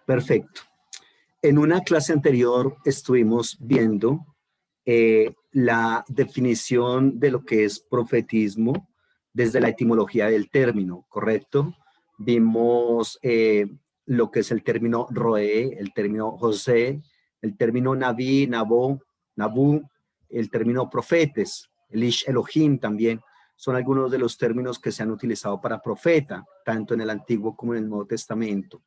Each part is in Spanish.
Perfecto. En una clase anterior estuvimos viendo la definición de lo que es profetismo desde la etimología del término, ¿correcto? Vimos lo que es el término roé, el término José, el término Naví, Nabú, el término profetes, el Ish Elohim también. Son algunos de los términos que se han utilizado para profeta, tanto en el Antiguo como en el Nuevo Testamento.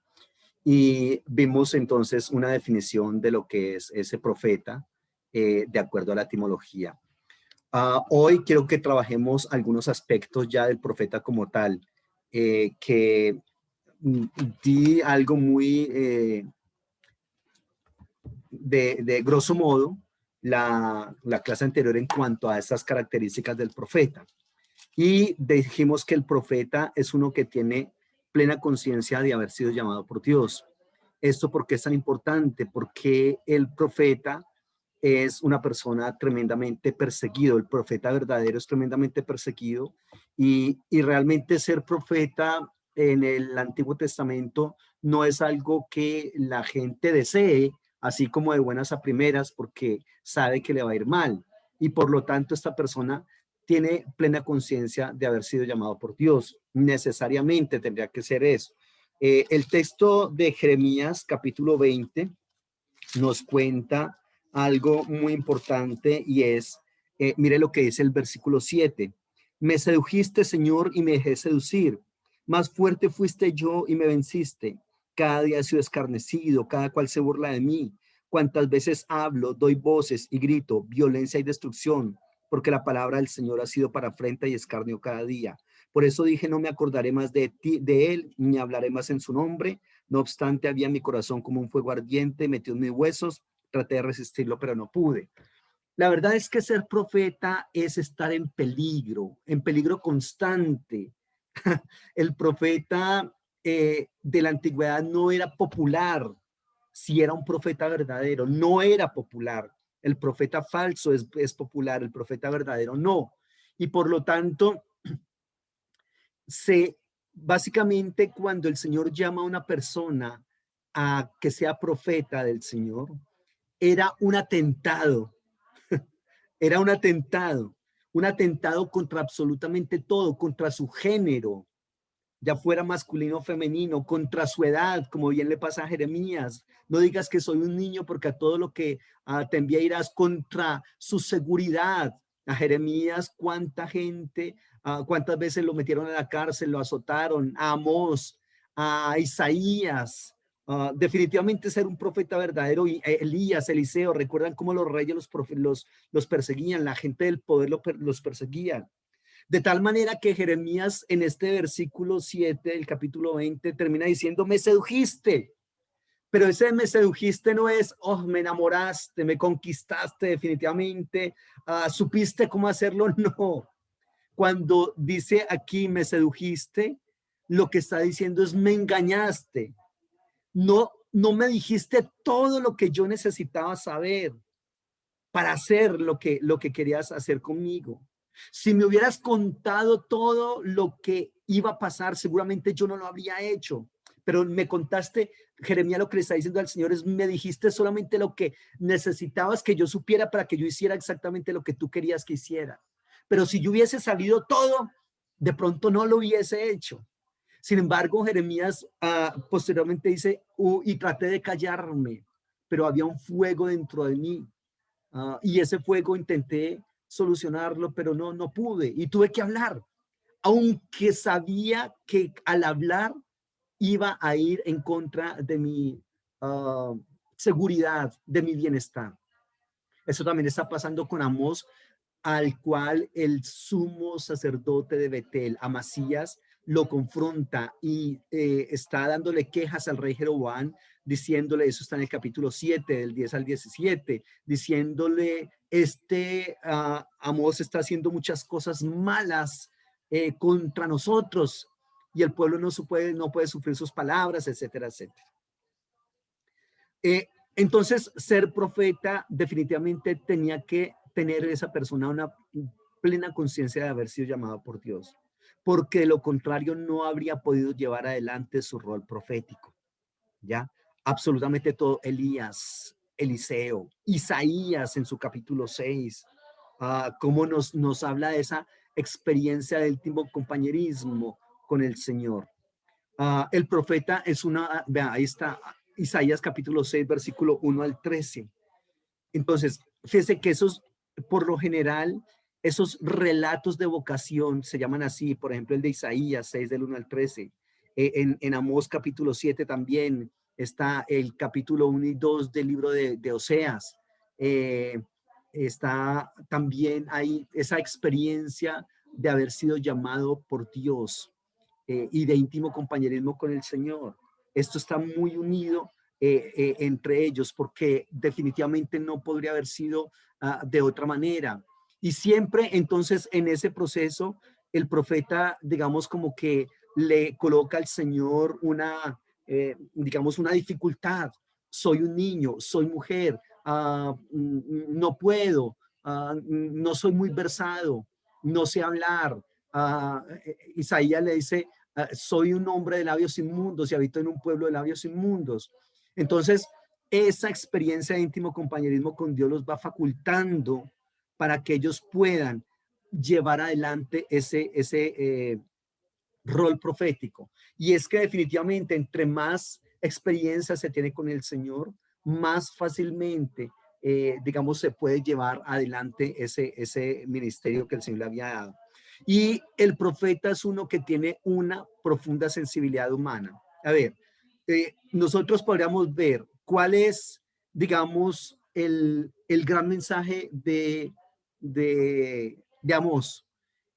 Y vimos entonces una definición de lo que es ese profeta de acuerdo a la etimología. Hoy quiero que trabajemos algunos aspectos ya del profeta como tal, que di algo muy de grosso modo la clase anterior en cuanto a estas características del profeta. Y dijimos que el profeta es uno que tiene plena conciencia de haber sido llamado por Dios. ¿Esto por qué es tan importante? Porque el profeta es una persona tremendamente perseguido. El profeta verdadero es tremendamente perseguido y realmente ser profeta en el Antiguo Testamento no es algo que la gente desee, así como de buenas a primeras, porque sabe que le va a ir mal. Y por lo tanto, esta persona tiene plena conciencia de haber sido llamado por Dios. Necesariamente tendría que ser eso. El texto de Jeremías, capítulo 20, nos cuenta algo muy importante y es, mire lo que dice el versículo 7. Me sedujiste, Señor, y me dejé seducir. Más fuerte fuiste yo y me venciste. Cada día he sido escarnecido, cada cual se burla de mí. Cuantas veces hablo, doy voces y grito, violencia y destrucción, porque la palabra del Señor ha sido para afrenta y escarnio cada día. Por eso dije, no me acordaré más de ti, de él, ni hablaré más en su nombre. No obstante, había en mi corazón como un fuego ardiente, metió en mis huesos, traté de resistirlo, pero no pude. La verdad es que ser profeta es estar en peligro constante. El profeta de la antigüedad no era popular, si era un profeta verdadero, no era popular. El profeta falso es popular, el profeta verdadero no. Y por lo tanto, se básicamente cuando el Señor llama a una persona a que sea profeta del Señor, era era un atentado contra absolutamente todo, contra su género, ya fuera masculino o femenino, contra su edad, como bien le pasa a Jeremías. No digas que soy un niño porque a todo lo que te envía irás, contra su seguridad. A Jeremías, cuánta gente, cuántas veces lo metieron a la cárcel, lo azotaron, a Amós, a Isaías. Definitivamente ser un profeta verdadero, y Elías, Eliseo, recuerdan cómo los reyes los perseguían, la gente del poder los perseguían. De tal manera que Jeremías en este versículo 7 del capítulo 20 termina diciendo, me sedujiste. Pero ese me sedujiste no es, oh, me enamoraste, me conquistaste definitivamente, supiste cómo hacerlo. No. Cuando dice aquí, me sedujiste, lo que está diciendo es, me engañaste. No me dijiste todo lo que yo necesitaba saber para hacer lo que querías hacer conmigo. Si me hubieras contado todo lo que iba a pasar, seguramente yo no lo habría hecho. Pero me contaste, Jeremías, lo que le está diciendo al Señor es, me dijiste solamente lo que necesitabas que yo supiera para que yo hiciera exactamente lo que tú querías que hiciera. Pero si yo hubiese sabido todo, de pronto no lo hubiese hecho. Sin embargo, Jeremías posteriormente dice, y traté de callarme, pero había un fuego dentro de mí. Y ese fuego intenté solucionarlo, pero no pude y tuve que hablar, aunque sabía que al hablar iba a ir en contra de mi seguridad, de mi bienestar. Eso también está pasando con Amós, al cual el sumo sacerdote de Betel, Amasías, lo confronta y está dándole quejas al rey Jeroboam, diciéndole, eso está en el capítulo 7, del 10 al 17, diciéndole, Amós está haciendo muchas cosas malas contra nosotros y el pueblo no puede sufrir sus palabras, etcétera, etcétera. Entonces, ser profeta definitivamente tenía que tener esa persona una plena conciencia de haber sido llamado por Dios, porque de lo contrario no habría podido llevar adelante su rol profético, ¿ya? absolutamente todo. Elías, Eliseo, Isaías en su capítulo 6, cómo nos habla de esa experiencia del íntimo compañerismo con el Señor. El profeta es una, vea, ahí está, Isaías capítulo 6, versículo 1 al 13. Entonces, fíjese que esos, por lo general, esos relatos de vocación se llaman así, por ejemplo, el de Isaías 6 del 1 al 13. En Amós capítulo 7 también está el capítulo 1 y 2 del libro de Oseas. Eh, Está también ahí esa experiencia de haber sido llamado por Dios y de íntimo compañerismo con el Señor. Esto está muy unido entre ellos porque definitivamente no podría haber sido de otra manera. Y siempre entonces en ese proceso el profeta, digamos, como que le coloca al Señor una, digamos, una dificultad. Soy un niño, soy mujer, no puedo, no soy muy versado, no sé hablar. Isaías le dice, soy un hombre de labios inmundos y habito en un pueblo de labios inmundos. Entonces, esa experiencia de íntimo compañerismo con Dios los va facultando para que ellos puedan llevar adelante ese rol profético. Y es que definitivamente entre más experiencia se tiene con el Señor, más fácilmente, digamos, se puede llevar adelante ese ministerio que el Señor le había dado. Y el profeta es uno que tiene una profunda sensibilidad humana. A ver, nosotros podríamos ver cuál es, digamos, el gran mensaje de Amós.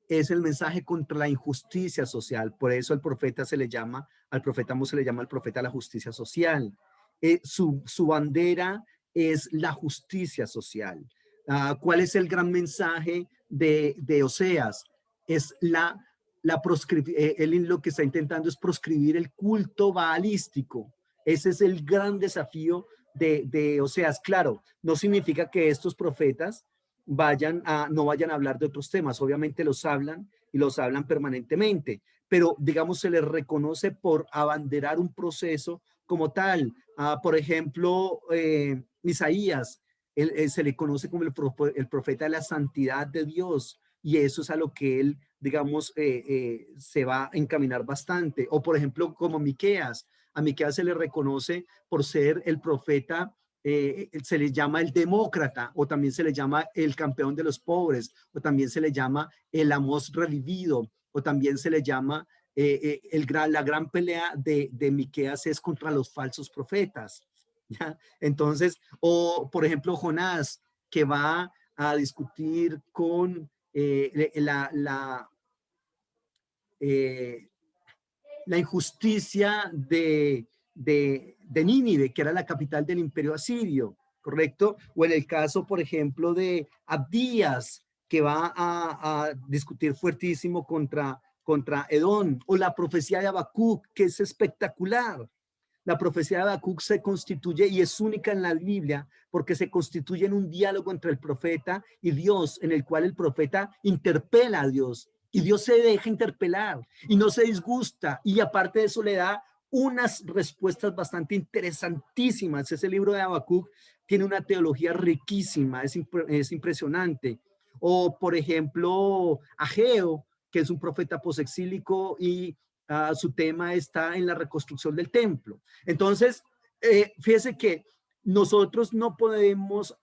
Es el mensaje contra la injusticia social. Por eso el profeta se le llama, al profeta Amós se le llama el profeta de la justicia social. Su bandera es la justicia social. ¿Cuál es el gran mensaje de Oseas? Es él lo que está intentando es proscribir el culto baalístico. Ese es el gran desafío de Oseas. Claro, no significa que estos profetas no vayan a hablar de otros temas, obviamente los hablan y los hablan permanentemente, pero digamos se les reconoce por abanderar un proceso como tal. Por ejemplo, Isaías, se le conoce como el profeta de la santidad de Dios y eso es a lo que él, digamos, se va a encaminar bastante. O por ejemplo, como Miqueas, a Miqueas se le reconoce por ser el profeta, se le llama el demócrata, o también se le llama el campeón de los pobres, o también se le llama el Amós revivido, o también se le llama la gran pelea de Miqueas es contra los falsos profetas. ¿Ya? Entonces, o por ejemplo, Jonás, que va a discutir con eh, la injusticia de Nínive, que era la capital del imperio asirio, ¿correcto? O en el caso, por ejemplo, de Abdías, que va a discutir fuertísimo contra Edom, o la profecía de Habacuc, que es espectacular. La profecía de Habacuc se constituye y es única en la Biblia porque se constituye en un diálogo entre el profeta y Dios, en el cual el profeta interpela a Dios y Dios se deja interpelar y no se disgusta y aparte de eso le da unas respuestas bastante interesantísimas. Ese libro de Habacuc tiene una teología riquísima, es impresionante. O por ejemplo, Ageo, que es un profeta posexílico y su tema está en la reconstrucción del templo. Entonces, fíjese que nosotros no podemos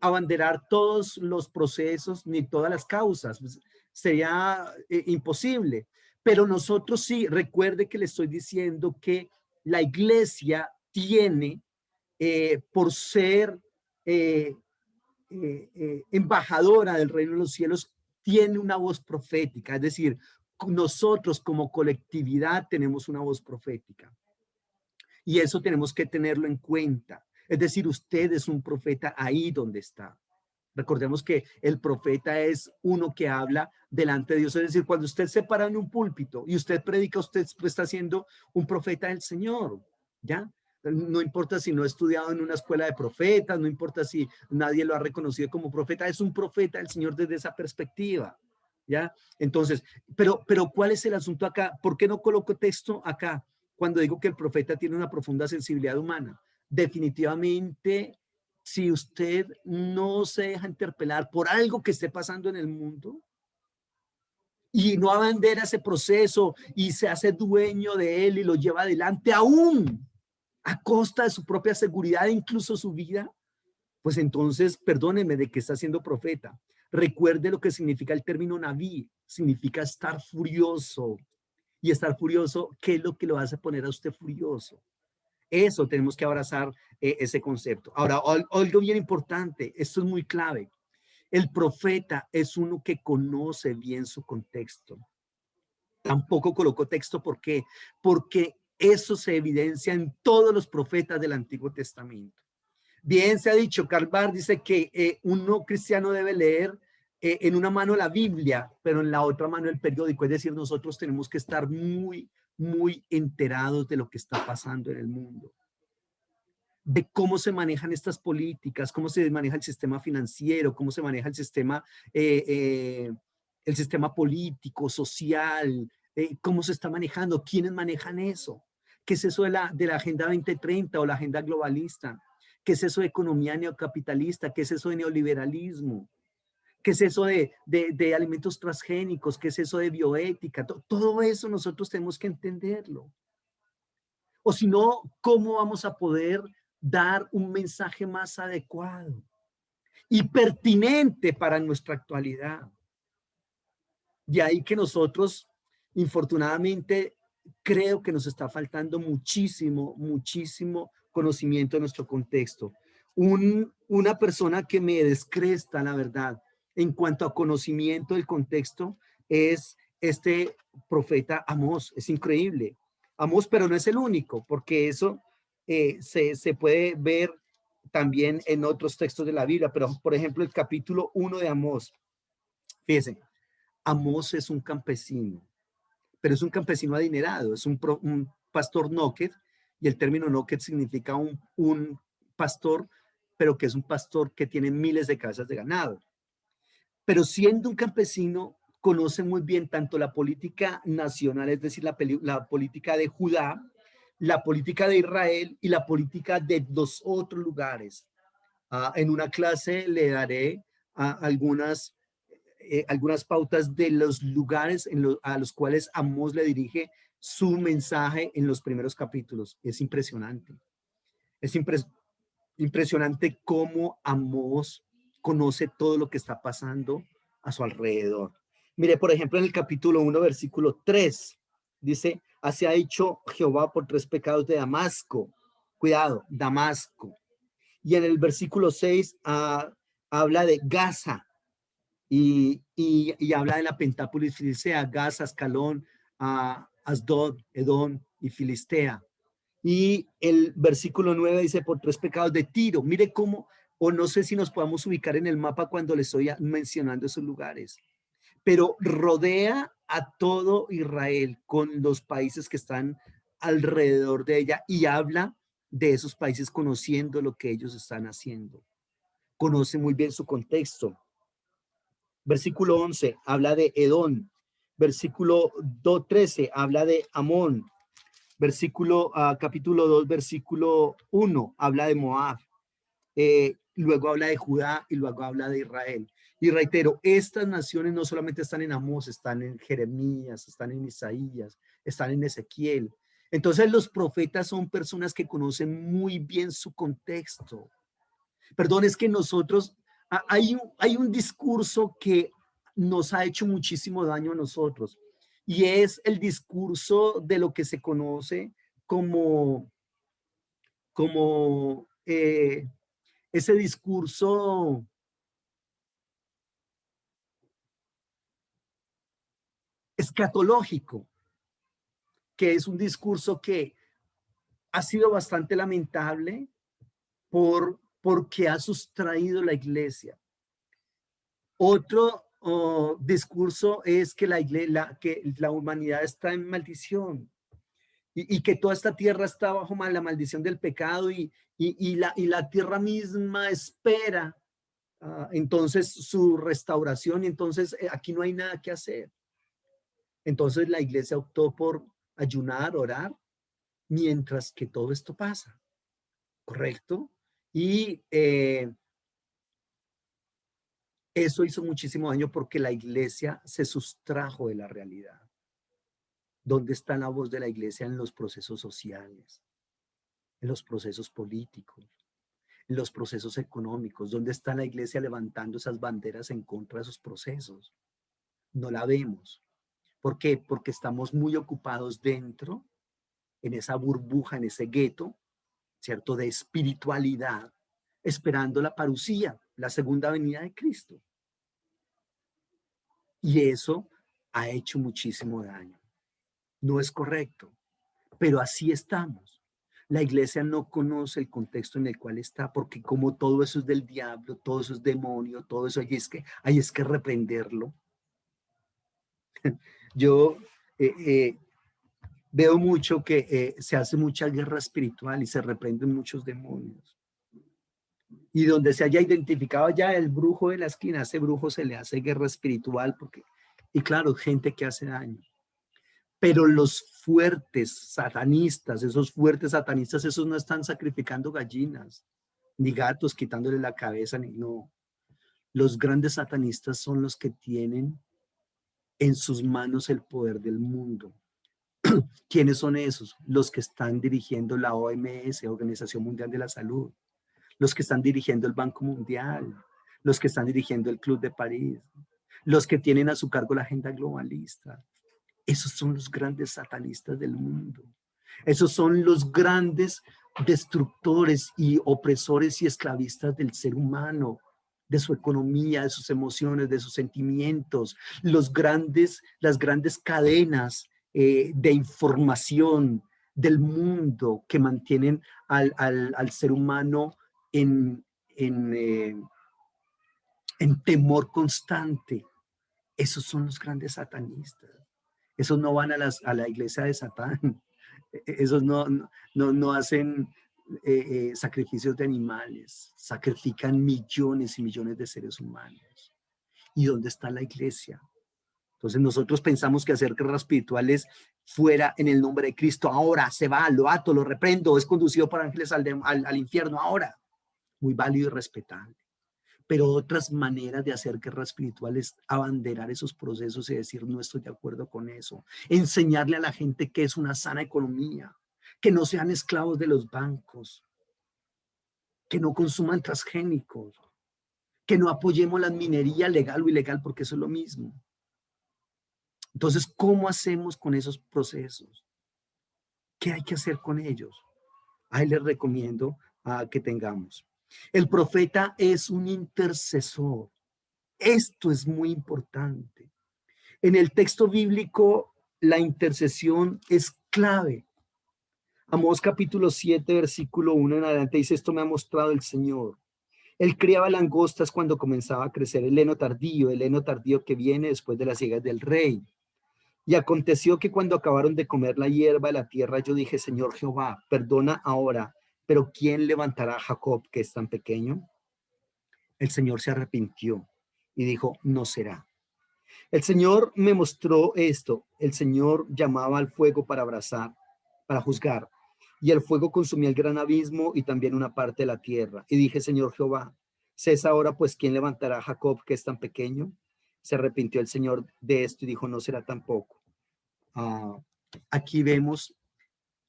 abanderar todos los procesos ni todas las causas, pues, sería imposible, pero nosotros sí, recuerde que le estoy diciendo que la iglesia tiene, por ser eh, embajadora del reino de los cielos, tiene una voz profética, es decir, nosotros como colectividad tenemos una voz profética y eso tenemos que tenerlo en cuenta. Es decir, usted es un profeta ahí donde está. Recordemos que el profeta es uno que habla delante de Dios. Es decir, cuando usted se para en un púlpito y usted predica, usted está siendo un profeta del Señor, ¿ya? No importa si no ha estudiado en una escuela de profetas, no importa si nadie lo ha reconocido como profeta, es un profeta del Señor desde esa perspectiva, ¿ya? Entonces, pero ¿cuál es el asunto acá? ¿Por qué no coloco texto acá cuando digo que el profeta tiene una profunda sensibilidad humana? definitivamente, si usted no se deja interpelar por algo que esté pasando en el mundo y no abandera ese proceso y se hace dueño de él y lo lleva adelante aún a costa de su propia seguridad e incluso su vida, pues entonces, perdóneme de que está siendo profeta. Recuerde lo que significa el término naví, significa estar furioso. Y estar furioso, ¿qué es lo que lo hace poner a usted furioso? Eso tenemos que abrazar ese concepto. Ahora, algo bien importante, esto es muy clave. El profeta es uno que conoce bien su contexto. Tampoco colocó texto, ¿por qué? Porque eso se evidencia en todos los profetas del Antiguo Testamento. Bien se ha dicho, Karl Barth dice que un no cristiano debe leer en una mano la Biblia, pero en la otra mano el periódico. Es decir, nosotros tenemos que estar muy enterados de lo que está pasando en el mundo, de cómo se manejan estas políticas, cómo se maneja el sistema financiero, cómo se maneja eh, eh, el sistema político, social, cómo se está manejando, quiénes manejan eso. ¿Qué es eso de la Agenda 2030 o la agenda globalista? ¿Qué es eso de economía neocapitalista? ¿Qué es eso de neoliberalismo? ¿Qué es eso de alimentos transgénicos? ¿Qué es eso de bioética? Todo eso nosotros tenemos que entenderlo. O si no, ¿cómo vamos a poder dar un mensaje más adecuado y pertinente para nuestra actualidad? De ahí que nosotros, infortunadamente, creo que nos está faltando muchísimo conocimiento de nuestro contexto. Una persona que me descresta, la verdad, en cuanto a conocimiento del contexto, es este profeta Amós. Es increíble. Amós, pero no es el único, porque eso se puede ver también en otros textos de la Biblia, pero por ejemplo el capítulo 1 de Amós, fíjense, Amós es un campesino, pero es un campesino adinerado, es un pastor nóquet, y el término nóquet significa un pastor, pero que es un pastor que tiene miles de casas de ganado. Pero siendo un campesino, conoce muy bien tanto la política nacional, es decir, la política de Judá, la política de Israel y la política de los otros lugares. En una clase le daré algunas pautas de los lugares a los cuales Amós le dirige su mensaje en los primeros capítulos. Es impresionante. Es impresionante cómo Amós conoce todo lo que está pasando a su alrededor. Mire, por ejemplo, en el capítulo 1, versículo 3, dice, así ha dicho Jehová por 3 pecados de Damasco. Cuidado, Damasco. Y en el versículo 6 habla de Gaza y habla de la Pentápolis Filistea, Gaza, Ascalón, Asdod, Edom y Filistea. Y el versículo 9 dice por 3 pecados de Tiro. Mire cómo, o no sé si nos podamos ubicar en el mapa cuando les estoy mencionando esos lugares, pero rodea a todo Israel con los países que están alrededor de ella y habla de esos países conociendo lo que ellos están haciendo. Conoce muy bien su contexto. Versículo 11 habla de Edom. Versículo 13 habla de Amón. Capítulo 2, versículo 1 habla de Moab. Luego habla de Judá y luego habla de Israel. Y reitero, estas naciones no solamente están en Amós, están en Jeremías, están en Isaías, están en Ezequiel. Entonces los profetas son personas que conocen muy bien su contexto. Perdón, es que nosotros, hay un discurso que nos ha hecho muchísimo daño a nosotros y es el discurso de lo que se conoce como ese discurso escatológico, que es un discurso que ha sido bastante lamentable porque ha sustraído la iglesia. Otro discurso es que que la humanidad está en maldición y que toda esta tierra está bajo la maldición del pecado y la tierra misma espera entonces su restauración y entonces aquí no hay nada que hacer. Entonces la iglesia optó por ayunar, orar, mientras que todo esto pasa. ¿correcto? Y eso hizo muchísimo daño porque la iglesia se sustrajo de la realidad. ¿Dónde está la voz de la iglesia en los procesos sociales, en los procesos políticos, en los procesos económicos? ¿Dónde está la iglesia levantando esas banderas en contra de esos procesos? No la vemos. ¿Por qué? Porque estamos muy ocupados dentro, en esa burbuja, en ese gueto, ¿cierto? De espiritualidad, esperando la parucía, la segunda venida de Cristo. Y eso ha hecho muchísimo daño. No es correcto, pero así estamos. La iglesia no conoce el contexto en el cual está, porque como todo eso es del diablo, todo eso es demonio, todo eso hay es que reprenderlo. Yo veo mucho que se hace mucha guerra espiritual y se reprenden muchos demonios. Y donde se haya identificado ya el brujo de la esquina, a ese brujo se le hace guerra espiritual, porque, y claro, gente que hace daño. Pero los fuertes satanistas, esos no están sacrificando gallinas, ni gatos quitándole la cabeza, ni no. Los grandes satanistas son los que tienen en sus manos el poder del mundo. ¿Quiénes son esos? Los que están dirigiendo la OMS, Organización Mundial de la Salud, los que están dirigiendo el Banco Mundial, los que están dirigiendo el Club de París, los que tienen a su cargo la agenda globalista. Esos son los grandes satanistas del mundo. Esos son los grandes destructores y opresores y esclavistas del ser humano, de su economía, de sus emociones, de sus sentimientos, las grandes cadenas de información del mundo que mantienen al ser humano en, en, eh, en temor constante. Esos son los grandes satanistas. Esos no van a la iglesia de Satán. Esos no hacen sacrificios de animales. Sacrifican millones y millones de seres humanos. ¿Y dónde está la iglesia? Entonces nosotros pensamos que hacer guerras espirituales fuera en el nombre de Cristo. Ahora se va, lo ato, lo reprendo, es conducido por ángeles al infierno ahora. Muy válido y respetable. Pero otras maneras de hacer guerra espiritual es abanderar esos procesos y decir no estoy de acuerdo con eso. Enseñarle a la gente que es una sana economía, que no sean esclavos de los bancos, que no consuman transgénicos, que no apoyemos la minería legal o ilegal porque eso es lo mismo. Entonces, ¿cómo hacemos con esos procesos? ¿Qué hay que hacer con ellos? Ahí les recomiendo que tengamos. El profeta es un intercesor. Esto es muy importante. En el texto bíblico, la intercesión es clave. Amós capítulo 7, versículo 1 en adelante dice, esto me ha mostrado el Señor. Él criaba langostas cuando comenzaba a crecer el heno tardío que viene después de las siega del rey. Y aconteció que cuando acabaron de comer la hierba de la tierra, yo dije, Señor Jehová, perdona ahora, pero ¿quién levantará a Jacob que es tan pequeño? El Señor se arrepintió y dijo, no será. El Señor me mostró esto. El Señor llamaba al fuego para abrazar, para juzgar. Y el fuego consumía el gran abismo y también una parte de la tierra. Y dije, Señor Jehová, cesa ahora, pues, ¿quién levantará a Jacob que es tan pequeño? Se arrepintió el Señor de esto y dijo, no será tampoco. Aquí vemos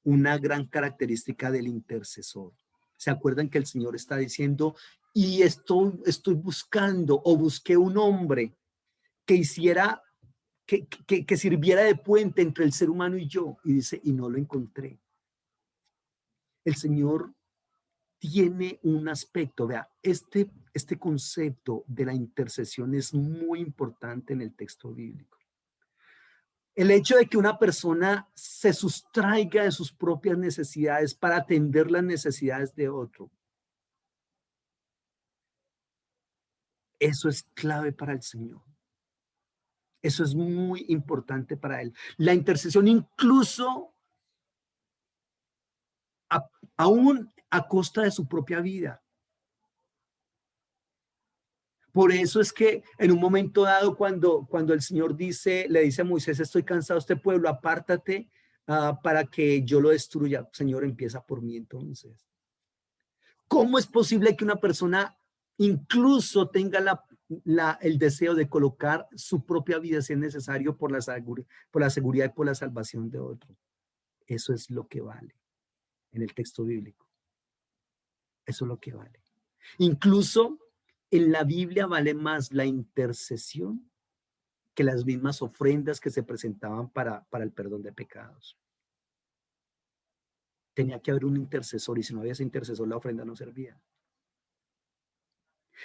una gran característica del intercesor. ¿Se acuerdan que el Señor está diciendo, y estoy buscando o busqué un hombre que hiciera, que sirviera de puente entre el ser humano y yo? Y dice, y no lo encontré. El Señor tiene un aspecto, vea, este concepto de la intercesión es muy importante en el texto bíblico. El hecho de que una persona se sustraiga de sus propias necesidades para atender las necesidades de otro, eso es clave para el Señor. Eso es muy importante para Él. La intercesión incluso aún a costa de su propia vida. Por eso es que en un momento dado, cuando el Señor le dice a Moisés, estoy cansado de este pueblo, apártate para que yo lo destruya. Señor, empieza por mí entonces. ¿Cómo es posible que una persona incluso tenga el deseo de colocar su propia vida si es necesario por la seguridad y por la salvación de otro? Eso es lo que vale en el texto bíblico. Eso es lo que vale. Incluso en la Biblia vale más la intercesión que las mismas ofrendas que se presentaban para el perdón de pecados. Tenía que haber un intercesor y si no había ese intercesor la ofrenda no servía.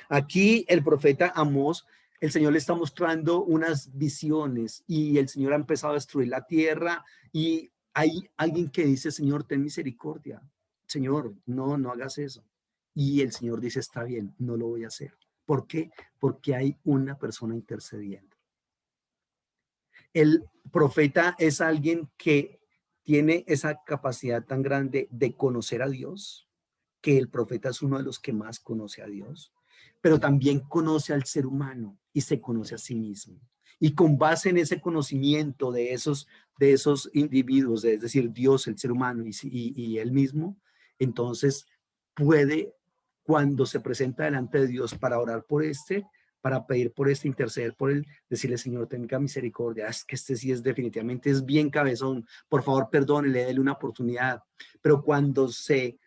Aquí el profeta Amós, el Señor le está mostrando unas visiones y el Señor ha empezado a destruir la tierra y hay alguien que dice, Señor, ten misericordia. Señor, no hagas eso. Y el Señor dice, está bien, no lo voy a hacer. ¿Por qué? Porque hay una persona intercediendo. El profeta es alguien que tiene esa capacidad tan grande de conocer a Dios, que el profeta es uno de los que más conoce a Dios, pero también conoce al ser humano y se conoce a sí mismo. Y con base en ese conocimiento de esos individuos, es decir, Dios, el ser humano y él mismo, entonces puede, cuando se presenta delante de Dios para orar por para pedir por interceder por él, decirle, Señor, tenga misericordia, es que este sí es definitivamente, es bien cabezón, por favor, perdónele, déle una oportunidad. Pero cuando se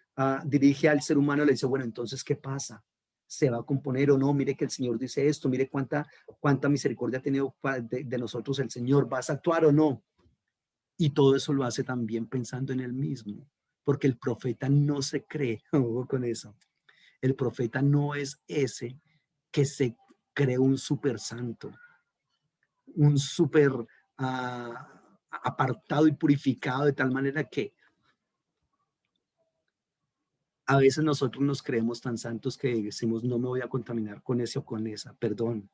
dirige al ser humano, le dice, bueno, entonces, ¿qué pasa? ¿Se va a componer o no? Mire que el Señor dice esto, mire cuánta misericordia ha tenido de nosotros el Señor, ¿vas a actuar o no? Y todo eso lo hace también pensando en él mismo, porque el profeta no se cree, ojo con eso, el profeta no es ese que se cree un super santo, un super apartado y purificado de tal manera que a veces nosotros nos creemos tan santos que decimos, no me voy a contaminar con ese o con esa, perdón.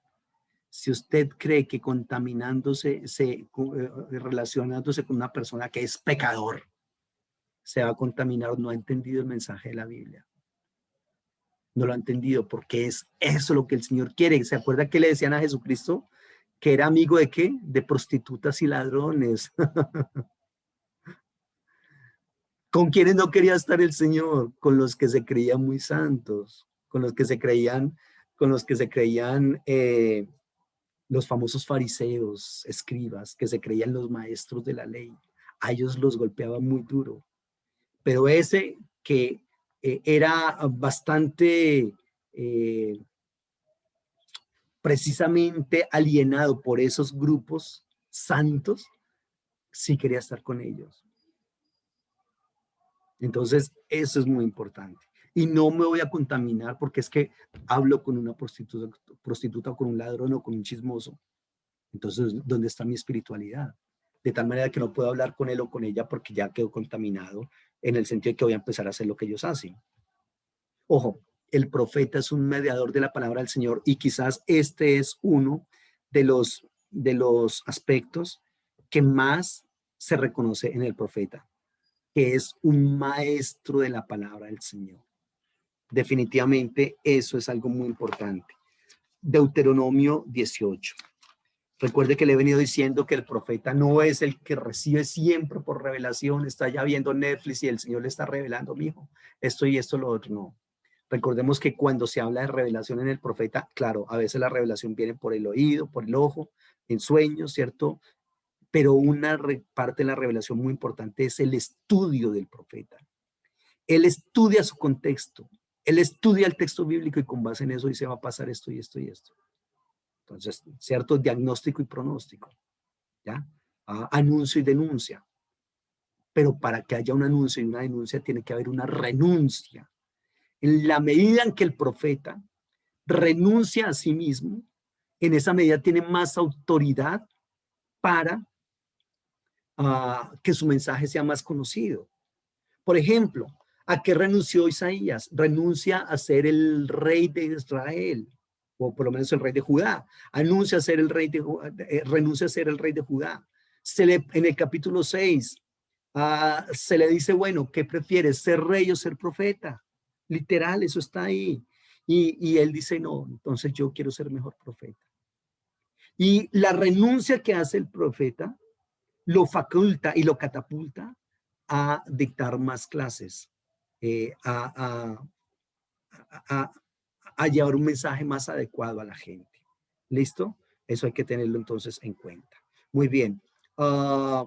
Si usted cree que contaminándose, relacionándose con una persona que es pecador, se va a contaminar, no ha entendido el mensaje de la Biblia. No lo ha entendido porque es eso lo que el Señor quiere. ¿Se acuerda que le decían a Jesucristo? Que era amigo de ¿qué? De prostitutas y ladrones. ¿Con quiénes no quería estar el Señor? Con los que se creían muy santos, con los que se creían, los famosos fariseos, escribas, que se creían los maestros de la ley. A ellos los golpeaba muy duro. Pero ese que era bastante precisamente alienado por esos grupos santos, sí quería estar con ellos. Entonces, eso es muy importante. Y no me voy a contaminar porque es que hablo con una prostituta o con un ladrón o con un chismoso. Entonces, ¿dónde está mi espiritualidad? De tal manera que no puedo hablar con él o con ella porque ya quedo contaminado en el sentido de que voy a empezar a hacer lo que ellos hacen. Ojo, el profeta es un mediador de la palabra del Señor y quizás este es uno de los aspectos que más se reconoce en el profeta, que es un maestro de la palabra del Señor. Definitivamente eso es algo muy importante. Deuteronomio 18. Recuerde que le he venido diciendo que el profeta no es el que recibe siempre por revelación, está ya viendo Netflix y el Señor le está revelando, mijo, esto y esto, lo otro, no. Recordemos que cuando se habla de revelación en el profeta, claro, a veces la revelación viene por el oído, por el ojo, en sueños, ¿cierto? Pero una parte de la revelación muy importante es el estudio del profeta. Él estudia su contexto, él estudia el texto bíblico y con base en eso dice va a pasar esto y esto y esto. Entonces, cierto, diagnóstico y pronóstico, ¿ya? Anuncio y denuncia. Pero para que haya un anuncio y una denuncia tiene que haber una renuncia. En la medida en que el profeta renuncia a sí mismo, en esa medida tiene más autoridad para que su mensaje sea más conocido. Por ejemplo, ¿a qué renunció Isaías? Renuncia a ser el rey de Israel, o por lo menos el rey de Judá. Renuncia a ser el rey de Judá. En el capítulo 6 se le dice, bueno, ¿qué prefieres, ser rey o ser profeta? Literal, eso está ahí. Y él dice, no, entonces yo quiero ser mejor profeta. Y la renuncia que hace el profeta lo faculta y lo catapulta a dictar más clases, a a, a llevar un mensaje más adecuado a la gente. ¿Listo? Eso hay que tenerlo entonces en cuenta. Muy bien. ¿A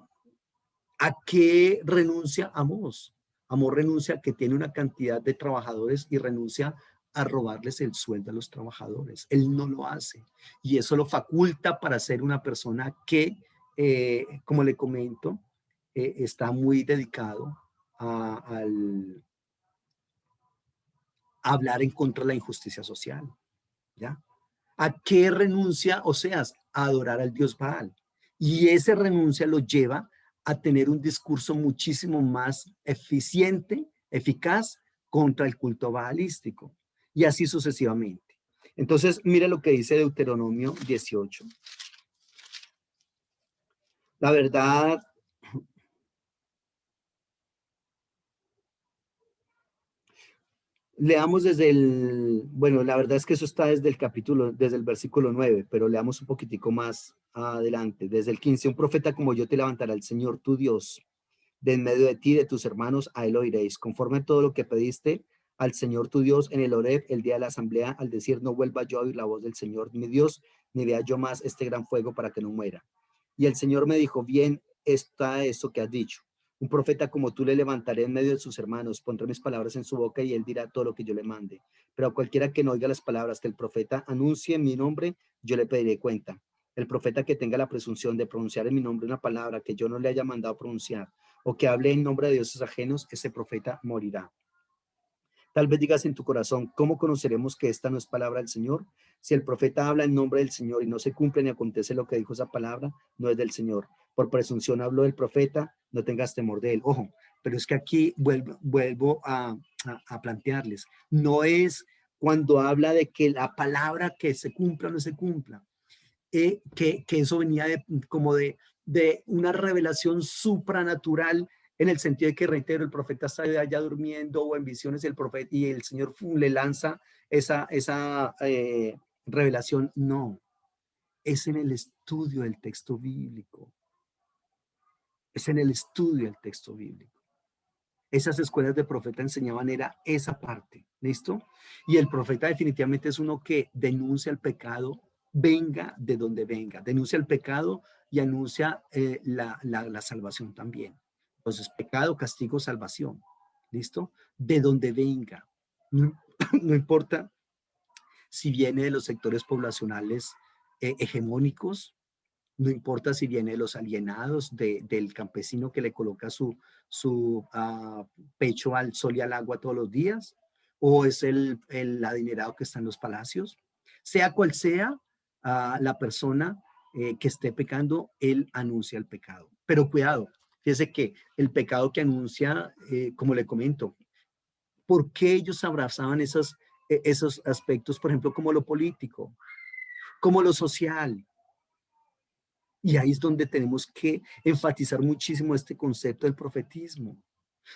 qué renuncia Amós? Amós renuncia a que tiene una cantidad de trabajadores y renuncia a robarles el sueldo a los trabajadores. Él no lo hace. Y eso lo faculta para ser una persona que, como le comento, está muy dedicado al a hablar en contra de la injusticia social. ¿Ya? ¿A qué renuncia Oseas? A adorar al dios Baal. Y esa renuncia lo lleva a tener un discurso muchísimo más eficiente, eficaz contra el culto baalístico. Y así sucesivamente. Entonces, mire lo que dice Deuteronomio 18. La verdad, leamos desde bueno, la verdad es que eso está desde el capítulo, desde el versículo 9, pero leamos un poquitico más adelante. Desde el 15, un profeta como yo te levantará el Señor tu Dios de en medio de ti, de tus hermanos, a él oiréis, conforme a todo lo que pediste al Señor tu Dios en el Horeb, el día de la asamblea, al decir, no vuelva yo a oír la voz del Señor mi Dios, ni vea yo más este gran fuego para que no muera. Y el Señor me dijo, bien está eso que has dicho. Un profeta como tú le levantaré en medio de sus hermanos, pondré mis palabras en su boca y él dirá todo lo que yo le mande. Pero a cualquiera que no oiga las palabras que el profeta anuncie en mi nombre, yo le pediré cuenta. El profeta que tenga la presunción de pronunciar en mi nombre una palabra que yo no le haya mandado pronunciar, o que hable en nombre de dioses ajenos, ese profeta morirá. Tal vez digas en tu corazón, ¿cómo conoceremos que esta no es palabra del Señor? Si el profeta habla en nombre del Señor y no se cumple ni acontece lo que dijo esa palabra, no es del Señor. Por presunción habló del profeta, no tengas temor de él. Ojo, pero es que aquí vuelvo a plantearles, no es cuando habla de que la palabra que se cumpla o no se cumpla, que eso venía como de una revelación supranatural en el sentido de que, reitero, el profeta está allá durmiendo o en visiones el profeta y el Señor le lanza esa revelación. No, es en el estudio del texto bíblico. Es en el estudio del texto bíblico. Esas escuelas de profeta enseñaban era esa parte, ¿listo? Y el profeta definitivamente es uno que denuncia el pecado, venga de donde venga, denuncia el pecado y anuncia la salvación también. Entonces, pecado, castigo, salvación, ¿listo? De donde venga. No, no importa si viene de los sectores poblacionales hegemónicos, no importa si viene de los alienados, del campesino que le coloca su pecho al sol y al agua todos los días, o es el adinerado que está en los palacios. Sea cual sea la persona que esté pecando, él anuncia el pecado. Pero cuidado, fíjese que el pecado que anuncia, como le comento, ¿por qué ellos abrazaban esos aspectos, por ejemplo, como lo político, como lo social? Y ahí es donde tenemos que enfatizar muchísimo este concepto del profetismo.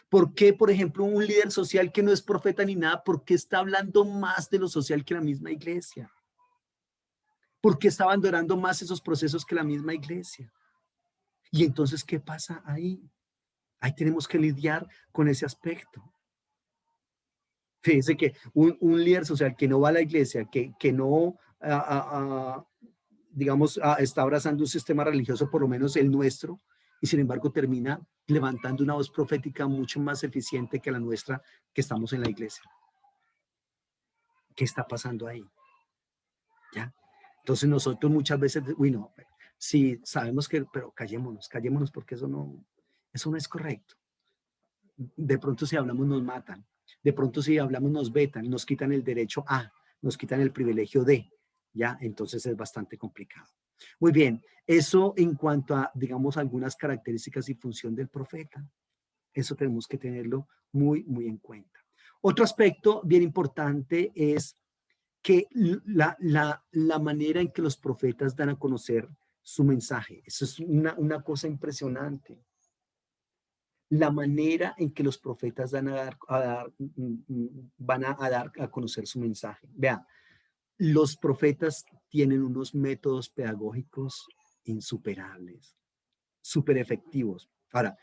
¿Por qué, por ejemplo, un líder social que no es profeta ni nada, por qué está hablando más de lo social que la misma iglesia? ¿Por qué está abandonando más esos procesos que la misma iglesia? Y entonces, ¿qué pasa ahí? Ahí tenemos que lidiar con ese aspecto. Fíjense que un líder social que no va a la iglesia, que no, digamos, está abrazando un sistema religioso, por lo menos el nuestro, y sin embargo termina levantando una voz profética mucho más eficiente que la nuestra que estamos en la iglesia. ¿Qué está pasando ahí? ¿Ya? Entonces nosotros muchas veces, uy, no, sí, sabemos que, pero callémonos porque eso no es correcto. De pronto si hablamos nos matan, de pronto si hablamos nos vetan, nos quitan el derecho a, nos quitan el privilegio de, ¿ya? Entonces es bastante complicado. Muy bien, eso en cuanto a, digamos, algunas características y función del profeta. Eso tenemos que tenerlo muy, muy en cuenta. Otro aspecto bien importante es que la manera en que los profetas dan a conocer su mensaje. Eso es una cosa impresionante. La manera en que los profetas van a dar a conocer su mensaje. Vea, los profetas tienen unos métodos pedagógicos insuperables, súper efectivos. Ahora,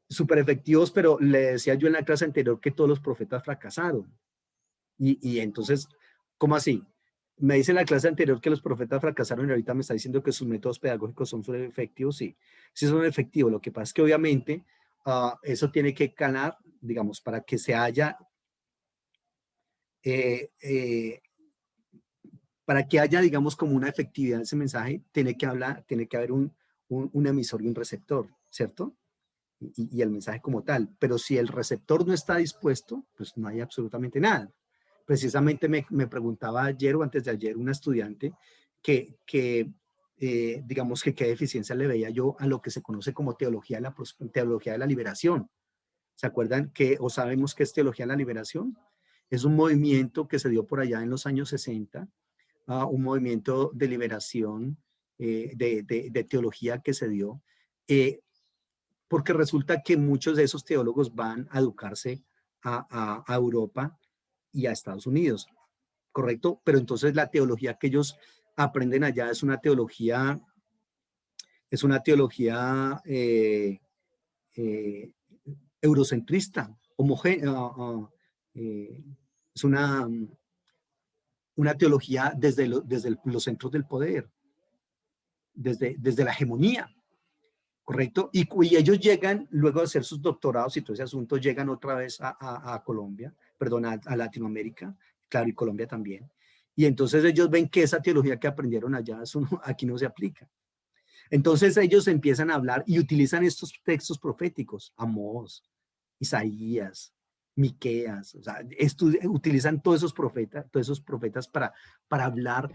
súper efectivos, pero le decía yo en la clase anterior que todos los profetas fracasaron. Y entonces, ¿cómo así? Me dice en la clase anterior que los profetas fracasaron y ahorita me está diciendo que sus métodos pedagógicos son efectivos. Sí, sí son efectivos. Lo que pasa es que obviamente eso tiene que calar, digamos, para que se haya, eh, eh, para que haya, digamos, como una efectividad de ese mensaje, tiene que haber un emisor y un receptor, ¿cierto? Y el mensaje como tal. Pero si el receptor no está dispuesto, pues no hay absolutamente nada. Precisamente me preguntaba ayer o antes de ayer una estudiante digamos que qué deficiencia le veía yo a lo que se conoce como teología de la liberación. ¿Se acuerdan que o sabemos qué es teología de la liberación? Es un movimiento que se dio por allá en los años 60, un movimiento de liberación, de teología que se dio, eh, porque resulta que muchos de esos teólogos van a educarse a Europa y a Estados Unidos, ¿correcto? Pero entonces la teología que ellos aprenden allá es una teología eh, eurocentrista, homogénea, es una teología desde los centros del poder, desde la hegemonía, ¿correcto? Y ellos llegan, luego de hacer sus doctorados y todo ese asunto, llegan otra vez a Colombia, perdón, a Latinoamérica, claro, y Colombia también. Y entonces ellos ven que esa teología que aprendieron allá, eso aquí no se aplica. Entonces ellos empiezan a hablar y utilizan estos textos proféticos, Amós, Isaías, Miqueas, o sea, utilizan todos esos profetas para hablar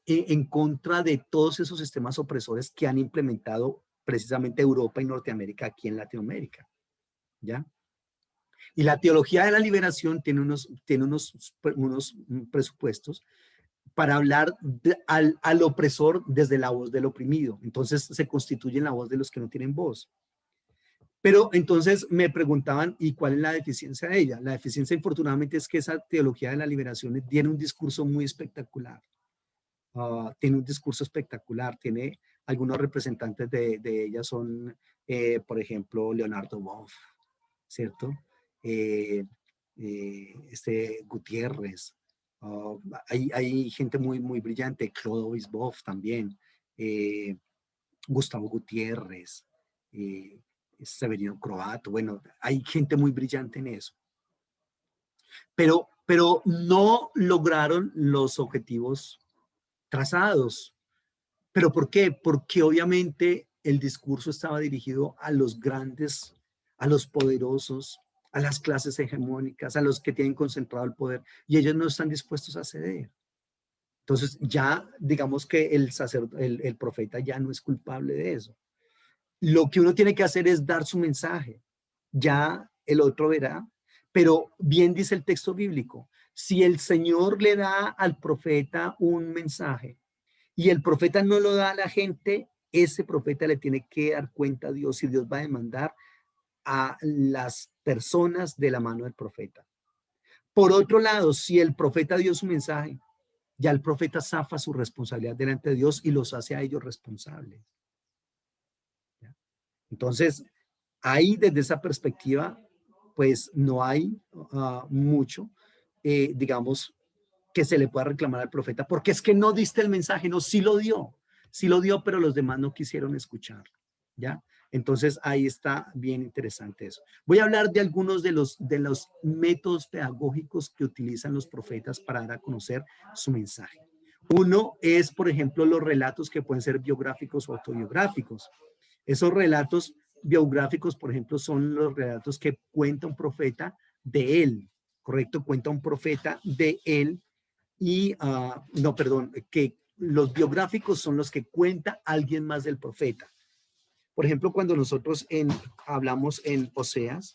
en contra de todos esos sistemas opresores que han implementado precisamente Europa y Norteamérica aquí en Latinoamérica, ¿ya? Y la teología de la liberación tiene unos presupuestos para hablar al opresor desde la voz del oprimido. Entonces se constituye en la voz de los que no tienen voz. Pero entonces me preguntaban, ¿y cuál es la deficiencia de ella? La deficiencia, infortunadamente, es que esa teología de la liberación tiene un discurso muy espectacular. Tiene un discurso espectacular. Tiene algunos representantes de ella son, por ejemplo, Leonardo Boff, ¿cierto? Eh, Gutiérrez. Hay gente muy, muy brillante. Clovis Boff también. eh, Gustavo Gutiérrez. eh, Severino Croato, bueno, hay gente muy brillante en eso, pero no lograron los objetivos trazados. ¿Pero por qué? Porque obviamente el discurso estaba dirigido a los grandes, a los poderosos, a las clases hegemónicas, a los que tienen concentrado el poder, y ellos no están dispuestos a ceder. Entonces ya digamos que el profeta ya no es culpable de eso. Lo que uno tiene que hacer es dar su mensaje. Ya el otro verá. Pero bien dice el texto bíblico, si el Señor le da al profeta un mensaje y el profeta no lo da a la gente, ese profeta le tiene que dar cuenta a Dios y Dios va a demandar a las personas de la mano del profeta. Por otro lado, si el profeta dio su mensaje, ya el profeta zafa su responsabilidad delante de Dios y los hace a ellos responsables. Entonces, ahí desde esa perspectiva, pues no hay mucho, digamos, que se le pueda reclamar al profeta, porque es que no diste el mensaje, no, sí lo dio, pero los demás no quisieron escuchar, ¿ya? Entonces ahí está bien interesante eso. Voy a hablar de algunos de los métodos pedagógicos que utilizan los profetas para dar a conocer su mensaje. Uno es, por ejemplo, los relatos que pueden ser biográficos o autobiográficos. Esos relatos biográficos, por ejemplo, son los relatos que cuenta un profeta de él, ¿correcto? Cuenta un profeta de él y, no, perdón, que los biográficos son los que cuenta alguien más del profeta. Por ejemplo, cuando nosotros hablamos en Oseas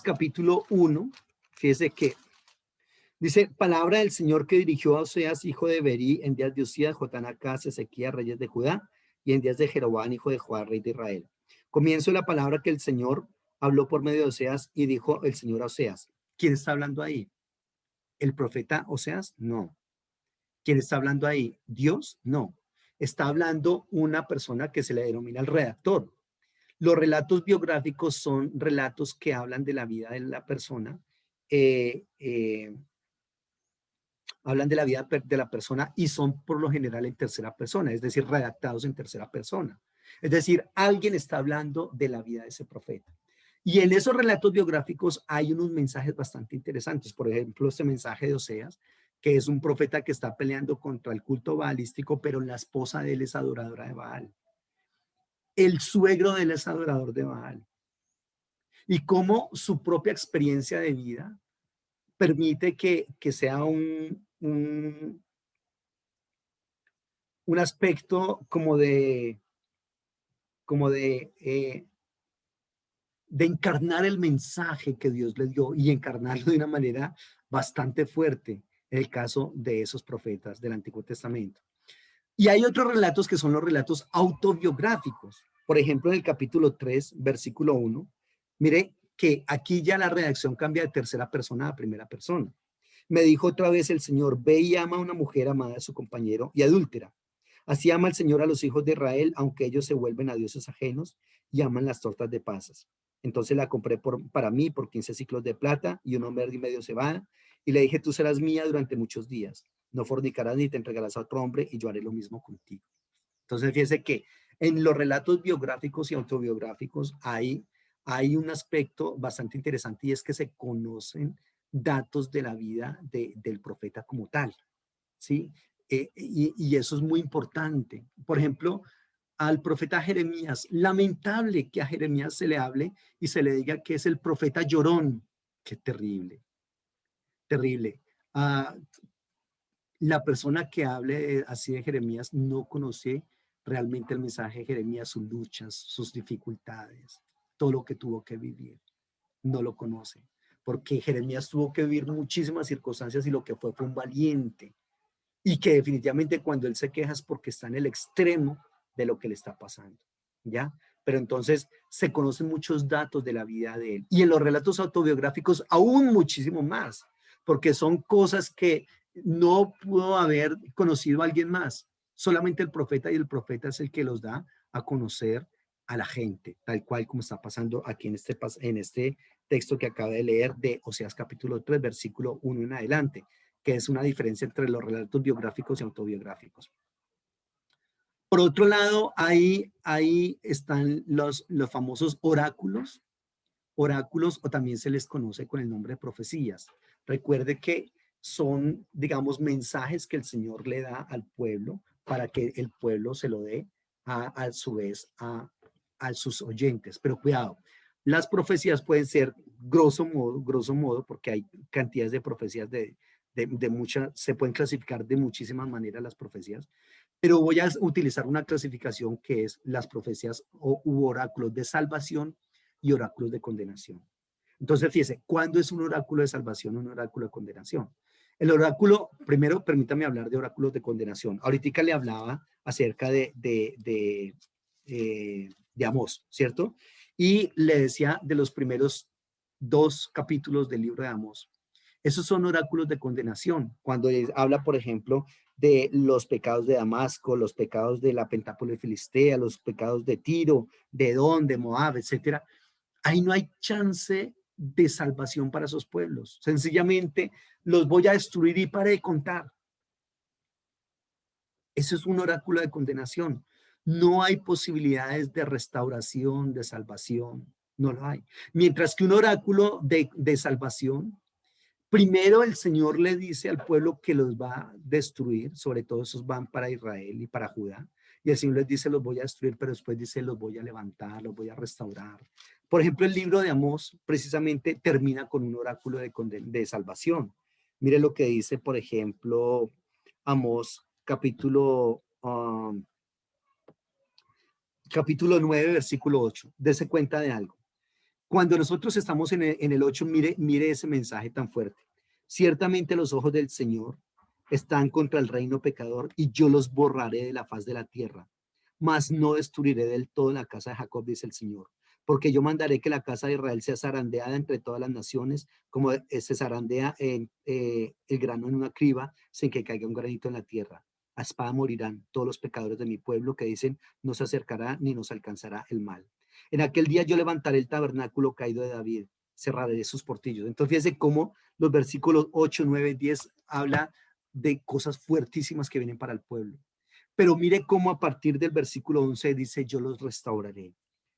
capítulo 1, fíjese que dice, palabra del Señor que dirigió a Oseas, hijo de Berí, en días de Usías, Jotanacás, Ezequías, reyes de Judá, y en días de Jeroboam, hijo de Joás, rey de Israel. Comienzo la palabra que el Señor habló por medio de Oseas y dijo el Señor a Oseas. ¿Quién está hablando ahí? ¿El profeta Oseas? No. ¿Quién está hablando ahí? ¿Dios? No. Está hablando una persona que se le denomina el redactor. Los relatos biográficos son relatos que hablan de la vida de la persona, eh, eh, hablan de la vida de la persona y son por lo general en tercera persona, es decir, redactados en tercera persona. Es decir, alguien está hablando de la vida de ese profeta. Y en esos relatos biográficos hay unos mensajes bastante interesantes. Por ejemplo, este mensaje de Oseas, que es un profeta que está peleando contra el culto baalístico, pero la esposa de él es adoradora de Baal. El suegro de él es adorador de Baal. Y cómo su propia experiencia de vida permite que sea un aspecto como de encarnar el mensaje que Dios le dio y encarnarlo de una manera bastante fuerte en el caso de esos profetas del Antiguo Testamento. Y hay otros relatos que son los relatos autobiográficos. Por ejemplo, en el capítulo 3, versículo 1, mire que aquí ya la redacción cambia de tercera persona a primera persona. Me dijo otra vez el Señor, ve y ama a una mujer amada de su compañero y adúltera. Así ama el Señor a los hijos de Israel, aunque ellos se vuelven a dioses ajenos y aman las tortas de pasas. Entonces la compré para mí por 15 ciclos de plata y un hombre y medio cebada. Y le dije, tú serás mía durante muchos días. No fornicarás ni te entregarás a otro hombre y yo haré lo mismo contigo. Entonces fíjese que en los relatos biográficos y autobiográficos hay un aspecto bastante interesante y es que se conocen datos de la vida del profeta como tal, ¿sí? Y eso es muy importante. Por ejemplo, al profeta Jeremías, lamentable que a Jeremías se le hable y se le diga que es el profeta llorón. Qué terrible, terrible. Ah, la persona que hable así de Jeremías no conoce realmente el mensaje de Jeremías, sus luchas, sus dificultades, todo lo que tuvo que vivir. No lo conoce, porque Jeremías tuvo que vivir muchísimas circunstancias y lo que fue un valiente. Y que definitivamente cuando él se queja es porque está en el extremo de lo que le está pasando, ¿ya? Pero entonces se conocen muchos datos de la vida de él. Y en los relatos autobiográficos aún muchísimo más, porque son cosas que no pudo haber conocido a alguien más. Solamente el profeta y el profeta es el que los da a conocer a la gente, tal cual como está pasando aquí en este texto que acaba de leer de Oseas capítulo 3, versículo 1 en adelante, que es una diferencia entre los relatos biográficos y autobiográficos. Por otro lado, ahí están los famosos oráculos, o también se les conoce con el nombre de profecías. Recuerde que son, digamos, mensajes que el Señor le da al pueblo para que el pueblo se lo dé a su vez a sus oyentes. Pero cuidado, las profecías pueden ser grosso modo, porque hay cantidades de profecías de muchas, se pueden clasificar de muchísimas maneras las profecías, pero voy a utilizar una clasificación que es las profecías u oráculos de salvación y oráculos de condenación. Entonces, fíjese, ¿cuándo es un oráculo de salvación, un oráculo de condenación? El oráculo, primero, permítame hablar de oráculos de condenación. Ahorita le hablaba acerca de Amós, ¿cierto? Y le decía de los primeros 2 capítulos del libro de Amós. Esos son oráculos de condenación. Cuando habla, por ejemplo, de los pecados de Damasco, los pecados de la Pentápolis Filistea, los pecados de Tiro, de Edom, de Moab, etcétera. Ahí no hay chance de salvación para esos pueblos. Sencillamente los voy a destruir y para de contar. Eso es un oráculo de condenación. No hay posibilidades de restauración, de salvación. No lo hay. Mientras que un oráculo de salvación, primero el Señor le dice al pueblo que los va a destruir, sobre todo esos van para Israel y para Judá, y el Señor les dice los voy a destruir, pero después dice los voy a levantar, los voy a restaurar. Por ejemplo, el libro de Amós precisamente termina con un oráculo de salvación. Mire lo que dice, por ejemplo, Amós capítulo 9, versículo 8. Dese cuenta de algo. Cuando nosotros estamos en el 8, mire ese mensaje tan fuerte. Ciertamente los ojos del Señor están contra el reino pecador y yo los borraré de la faz de la tierra, mas no destruiré del todo la casa de Jacob, dice el Señor, porque yo mandaré que la casa de Israel sea zarandeada entre todas las naciones, como se zarandea el grano en una criba sin que caiga un granito en la tierra. A espada morirán todos los pecadores de mi pueblo que dicen no se acercará ni nos alcanzará el mal. En aquel día yo levantaré el tabernáculo caído de David, cerraré sus portillos. Entonces, fíjense cómo los versículos 8, 9, 10 habla de cosas fuertísimas que vienen para el pueblo. Pero mire cómo a partir del versículo 11 dice, yo los restauraré.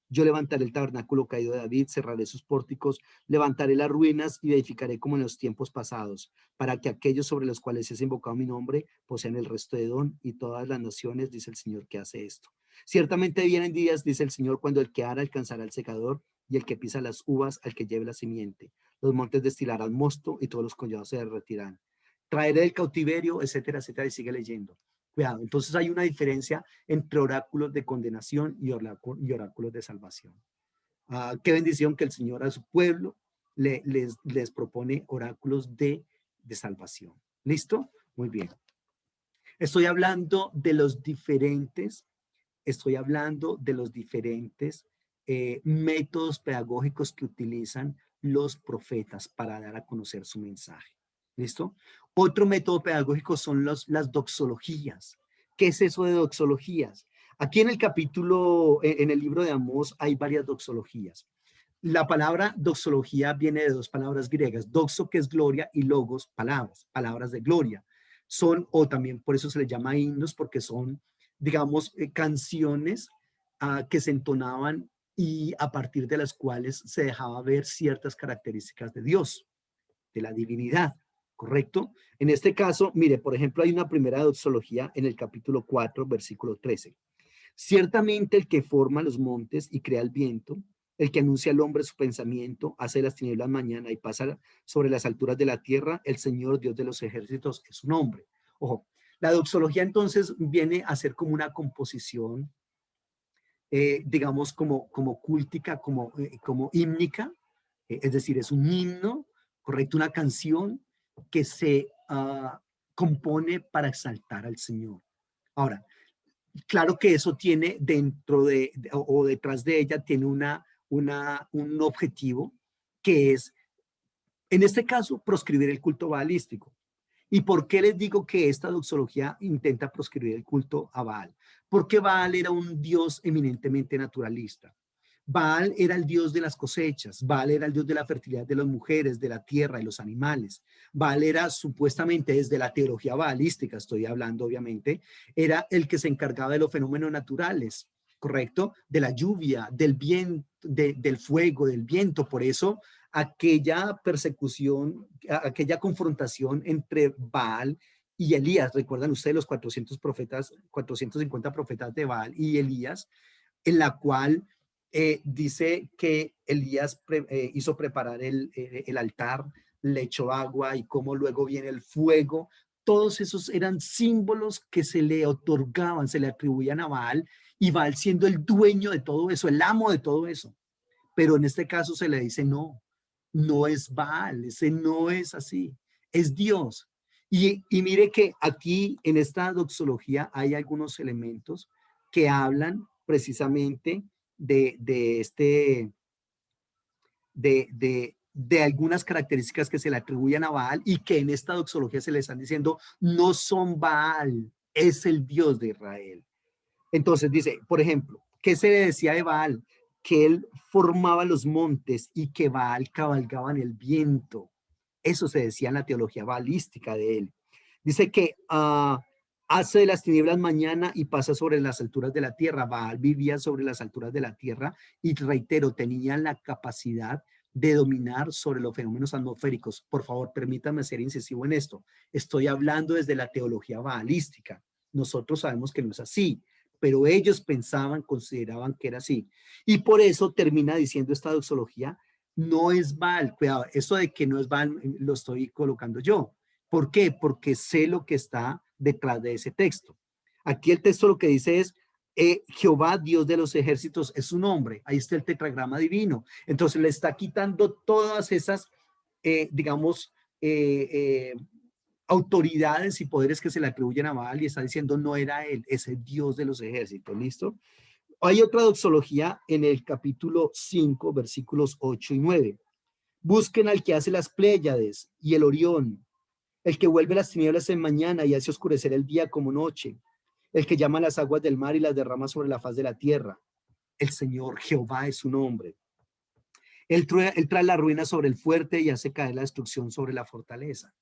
Yo levantaré el tabernáculo caído de David, cerraré sus pórticos, levantaré las ruinas y edificaré como en los tiempos pasados, para que aquellos sobre los cuales es invocado mi nombre posean el resto de Edom y todas las naciones, dice el Señor que hace esto. Ciertamente vienen días, dice el Señor, cuando el que ara alcanzará el secador y el que pisa las uvas al que lleve la simiente. Los montes destilarán mosto y todos los collados se derretirán. Traeré el cautiverio, etcétera, etcétera, y sigue leyendo. Cuidado, entonces hay una diferencia entre oráculos de condenación y oráculos de salvación. Qué bendición que el Señor a su pueblo les propone oráculos de salvación. ¿Listo? Muy bien. Estoy hablando de los diferentes métodos pedagógicos que utilizan los profetas para dar a conocer su mensaje. ¿Listo? Otro método pedagógico son las doxologías. ¿Qué es eso de doxologías? Aquí en el capítulo, en el libro de Amós, hay varias doxologías. La palabra doxología viene de dos palabras griegas, doxo, que es gloria, y logos, palabras de gloria. Son, o también por eso se les llama himnos, porque son, digamos, canciones que se entonaban y a partir de las cuales se dejaba ver ciertas características de Dios, de la divinidad, ¿correcto? En este caso, mire, por ejemplo, hay una primera doxología en el capítulo 4, versículo 13. Ciertamente el que forma los montes y crea el viento, el que anuncia al hombre su pensamiento, hace las tinieblas mañana y pasa sobre las alturas de la tierra, el Señor Dios de los ejércitos es su nombre. Ojo, la doxología entonces viene a ser como una composición, digamos, como cúltica, como hímnica, es decir, es un himno, correcto, una canción que se compone para exaltar al Señor. Ahora, claro que eso tiene dentro o detrás de ella tiene un objetivo que es, en este caso, proscribir el culto baalístico. ¿Y por qué les digo que esta doxología intenta proscribir el culto a Baal? Porque Baal era un dios eminentemente naturalista. Baal era el dios de las cosechas, Baal era el dios de la fertilidad de las mujeres, de la tierra y los animales. Baal era supuestamente, desde la teología baalística, estoy hablando obviamente, era el que se encargaba de los fenómenos naturales, ¿correcto? De la lluvia, del viento, del fuego, del viento. Por eso aquella persecución, aquella confrontación entre Baal y Elías, recuerdan ustedes los 400 profetas, 450 profetas de Baal y Elías, en la cual dice que Elías hizo preparar el altar, le echó agua y cómo luego viene el fuego. Todos esos eran símbolos que se le otorgaban, se le atribuían a Baal, y Baal siendo el dueño de todo eso, el amo de todo eso. Pero en este caso se le dice no, no es Baal, ese no es así, es Dios. Y mire que aquí en esta doxología hay algunos elementos que hablan precisamente de algunas características que se le atribuyen a Baal y que en esta doxología se le están diciendo no son Baal, es el Dios de Israel. Entonces dice, por ejemplo, ¿qué se le decía de Baal? Que él formaba los montes y que Baal cabalgaba en el viento. Eso se decía en la teología baalística de él. Dice que hace de las tinieblas mañana y pasa sobre las alturas de la tierra. Baal vivía sobre las alturas de la tierra y, reitero, tenía la capacidad de dominar sobre los fenómenos atmosféricos. Por favor, permítanme ser incisivo en esto. Estoy hablando desde la teología baalística. Nosotros sabemos que no es así, pero ellos pensaban, consideraban que era así. Y por eso termina diciendo esta doxología, no es Baal. Cuidado, eso de que no es Baal lo estoy colocando yo. ¿Por qué? Porque sé lo que está detrás de ese texto. Aquí el texto lo que dice es, Jehová, Dios de los ejércitos, es su nombre. Ahí está el tetragrama divino. Entonces le está quitando todas esas, digamos, autoridades y poderes que se le atribuyen a Baal y está diciendo no era él, es el Dios de los ejércitos. ¿Listo? Hay otra doxología en el capítulo 5, versículos 8 y 9. Busquen al que hace las Pléyades y el Orión, el que vuelve las tinieblas en mañana y hace oscurecer el día como noche, el que llama las aguas del mar y las derrama sobre la faz de la tierra. El Señor Jehová es su nombre. Él trae la ruina sobre el fuerte y hace caer la destrucción sobre la fortaleza.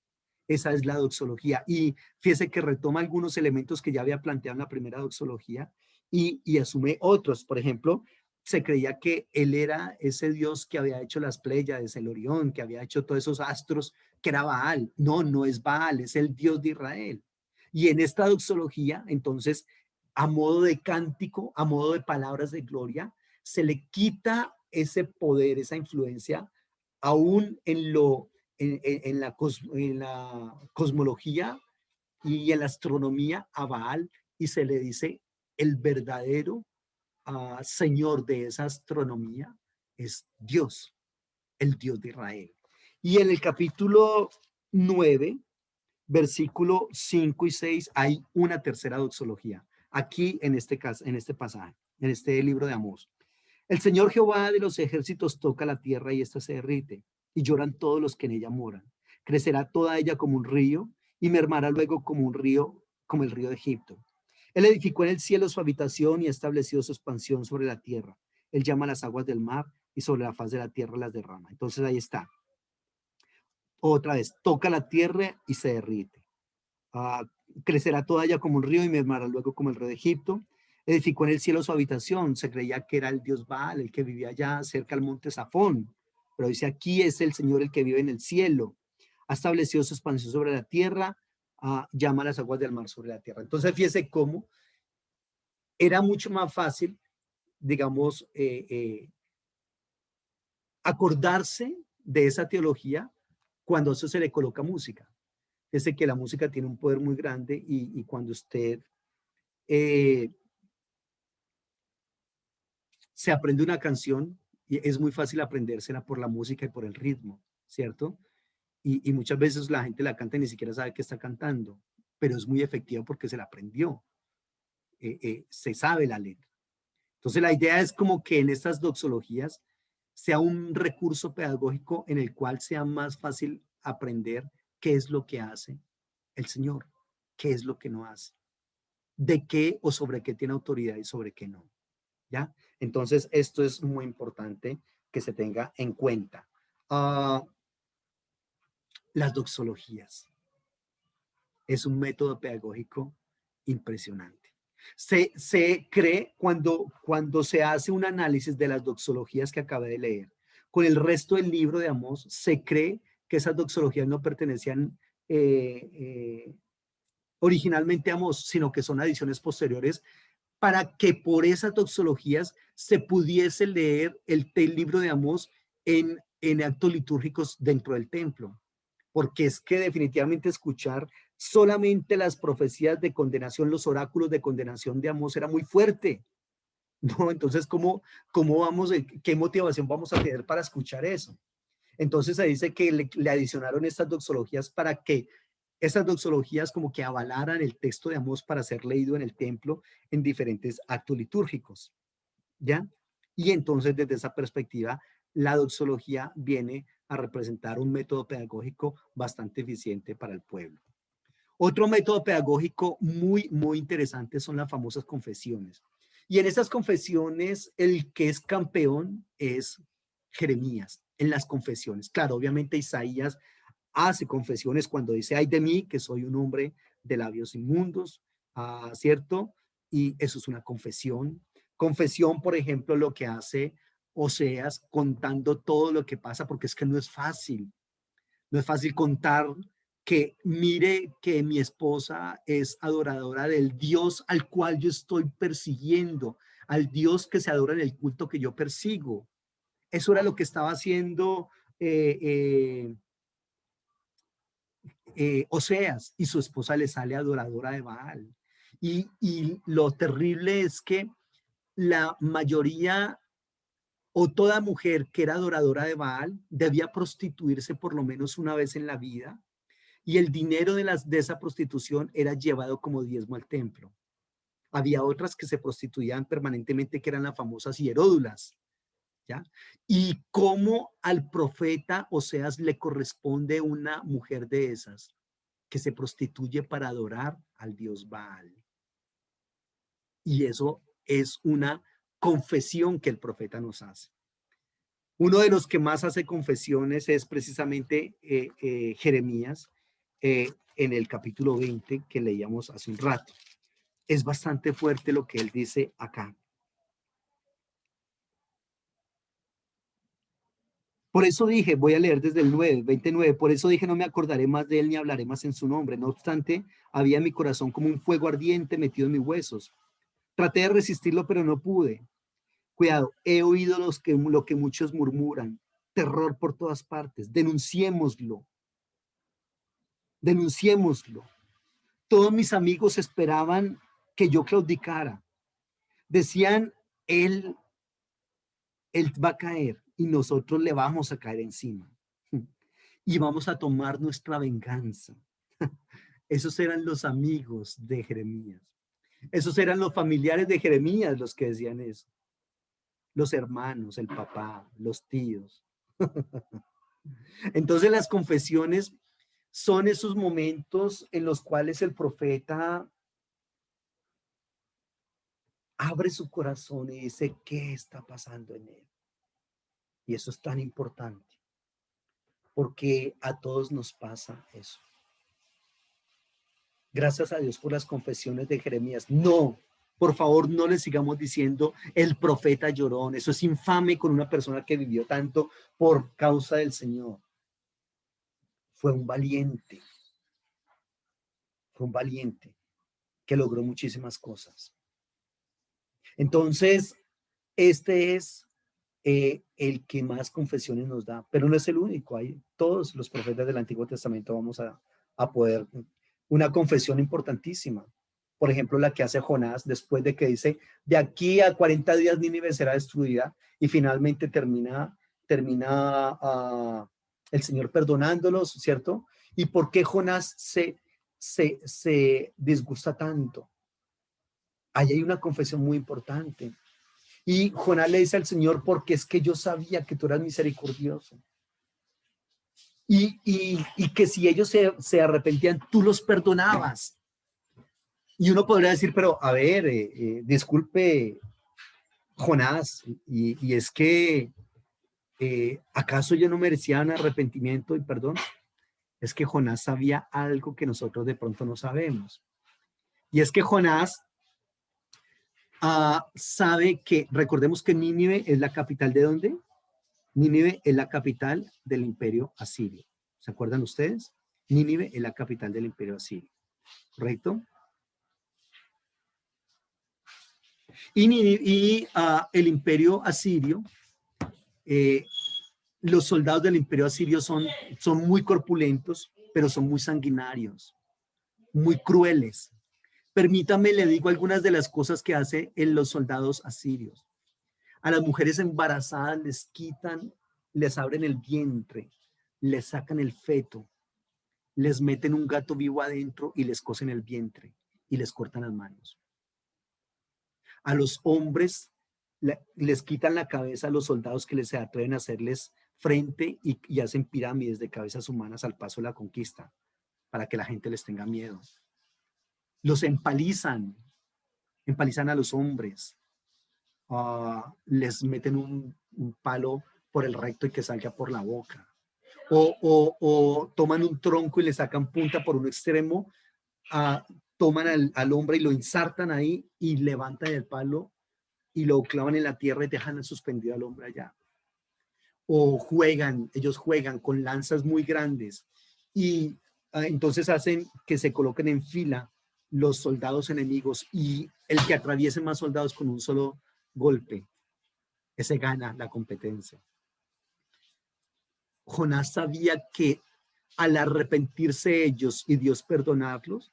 Esa es la doxología. Y fíjese que retoma algunos elementos que ya había planteado en la primera doxología y asume otros. Por ejemplo, se creía que él era ese Dios que había hecho las Pléyades, el Orión, que había hecho todos esos astros, que era Baal. No, no es Baal, es el Dios de Israel. Y en esta doxología, entonces, a modo de cántico, a modo de palabras de gloria, se le quita ese poder, esa influencia, aún en la cosmología y en la astronomía a Baal, y se le dice el verdadero señor de esa astronomía es Dios, el Dios de Israel. Y en el capítulo 9, versículo 5 y 6, hay una tercera doxología. Aquí en este caso, en este pasaje, en este libro de Amós. El Señor Jehová de los ejércitos toca la tierra y ésta se derrite, y lloran todos los que en ella moran. Crecerá toda ella como un río, y mermará luego como un río, como el río de Egipto. Él edificó en el cielo su habitación y ha establecido su expansión sobre la tierra. Él llama las aguas del mar y sobre la faz de la tierra las derrama. Entonces ahí está. Otra vez, toca la tierra y se derrite. Uh, Crecerá toda ella como un río y mermará luego como el río de Egipto. Edificó en el cielo su habitación. Se creía que era el dios Baal, el que vivía allá cerca al monte Safón. Pero dice, aquí es el Señor el que vive en el cielo. Ha establecido su expansión sobre la tierra. Llama las aguas del mar sobre la tierra. Entonces, fíjese cómo era mucho más fácil, digamos, acordarse de esa teología cuando eso se le coloca música. Fíjese que la música tiene un poder muy grande y cuando usted se aprende una canción, y es muy fácil aprendérsela por la música y por el ritmo, ¿cierto? Y muchas veces la gente la canta y ni siquiera sabe qué está cantando, pero es muy efectiva porque se la aprendió, se sabe la letra. Entonces la idea es como que en estas doxologías sea un recurso pedagógico en el cual sea más fácil aprender qué es lo que hace el Señor, qué es lo que no hace, de qué o sobre qué tiene autoridad y sobre qué no. ¿Ya? Entonces, esto es muy importante que se tenga en cuenta. Las doxologías es un método pedagógico impresionante. Se cree cuando se hace un análisis de las doxologías que acabé de leer, con el resto del libro de Amós, se cree que esas doxologías no pertenecían originalmente a Amós, sino que son adiciones posteriores para que por esas doxologías se pudiese leer el libro de Amós en actos litúrgicos dentro del templo. Porque es que definitivamente escuchar solamente las profecías de condenación, los oráculos de condenación de Amós era muy fuerte. ¿No? Entonces, ¿cómo vamos, qué motivación vamos a tener para escuchar eso? Entonces se dice que le adicionaron estas doxologías para que esas doxologías como que avalaran el texto de Amós para ser leído en el templo en diferentes actos litúrgicos, ¿ya? Y entonces desde esa perspectiva, la doxología viene a representar un método pedagógico bastante eficiente para el pueblo. Otro método pedagógico muy interesante son las famosas confesiones. Y en esas confesiones, el que es campeón es Jeremías, en las confesiones. Claro, obviamente Isaías hace confesiones cuando dice, ay de mí, que soy un hombre de labios inmundos, ¿cierto? Y eso es una confesión. Confesión, por ejemplo, lo que hace Oseas contando todo lo que pasa, porque es que no es fácil. No es fácil contar que mire que mi esposa es adoradora del Dios al cual yo estoy persiguiendo, al Dios que se adora en el culto que yo persigo. Eso era lo que estaba haciendo Oseas, y su esposa le sale adoradora de Baal. Y lo terrible es que la mayoría o toda mujer que era adoradora de Baal debía prostituirse por lo menos una vez en la vida, y el dinero de esa prostitución era llevado como diezmo al templo. Había otras que se prostituían permanentemente, que eran las famosas hieródulas, ¿ya? Y cómo al profeta Oseas le corresponde una mujer de esas que se prostituye para adorar al dios Baal. Y eso es una confesión que el profeta nos hace. Uno de los que más hace confesiones es precisamente Jeremías, en el capítulo 20 que leíamos hace un rato. Es bastante fuerte lo que él dice acá. Por eso dije, voy a leer desde el 29, por eso dije, no me acordaré más de él ni hablaré más en su nombre. No obstante, había en mi corazón como un fuego ardiente metido en mis huesos. Traté de resistirlo, pero no pude. Cuidado, he oído lo que muchos murmuran, terror por todas partes. Denunciémoslo, denunciémoslo. Todos mis amigos esperaban que yo claudicara. Decían, él, él va a caer y nosotros le vamos a caer encima. Y vamos a tomar nuestra venganza. Esos eran los amigos de Jeremías. Esos eran los familiares de Jeremías los que decían eso. Los hermanos, el papá, los tíos. Entonces las confesiones son esos momentos en los cuales el profeta abre su corazón y dice, ¿qué está pasando en él? Y eso es tan importante, porque a todos nos pasa eso. Gracias a Dios por las confesiones de Jeremías. No, por favor, no le sigamos diciendo el profeta llorón. Eso es infame con una persona que vivió tanto por causa del Señor. Fue un valiente que logró muchísimas cosas. Entonces, este es el que más confesiones nos da, pero no es el único. Hay todos los profetas del Antiguo Testamento vamos a poder, una confesión importantísima. Por ejemplo, la que hace Jonás después de que dice, de aquí a 40 días Nínive será destruida, y finalmente termina el Señor perdonándolos, ¿cierto? ¿Y por qué Jonás se disgusta tanto? Ahí hay una confesión muy importante. Y Jonás le dice al Señor, porque es que yo sabía que tú eras misericordioso. Y que si ellos se arrepentían, tú los perdonabas. Y uno podría decir, pero a ver, disculpe, Jonás, y es que, ¿acaso yo no merecía un arrepentimiento y perdón? Es que Jonás sabía algo que nosotros de pronto no sabemos. Y es que Jonás sabe que, recordemos que Nínive es la capital ¿de dónde? Nínive es la capital del imperio asirio. ¿Se acuerdan ustedes? Nínive es la capital del imperio asirio. ¿Correcto? Y el imperio asirio, los soldados del imperio asirio son muy corpulentos, pero son muy sanguinarios, muy crueles. Permítame, le digo algunas de las cosas que hacen los soldados asirios. A las mujeres embarazadas les quitan, les abren el vientre, les sacan el feto, les meten un gato vivo adentro y les cosen el vientre y les cortan las manos. A los hombres les quitan la cabeza a los soldados que les se atreven a hacerles frente y hacen pirámides de cabezas humanas al paso de la conquista para que la gente les tenga miedo. Los empalizan a los hombres, les meten un palo por el recto y que salga por la boca. O toman un tronco y le sacan punta por un extremo, toman al hombre y lo insertan ahí y levantan el palo y lo clavan en la tierra y dejan suspendido al hombre allá. O ellos juegan con lanzas muy grandes y entonces hacen que se coloquen en fila los soldados enemigos y el que atraviese más soldados con un solo golpe, ese gana la competencia. Jonás sabía que al arrepentirse ellos y Dios perdonarlos,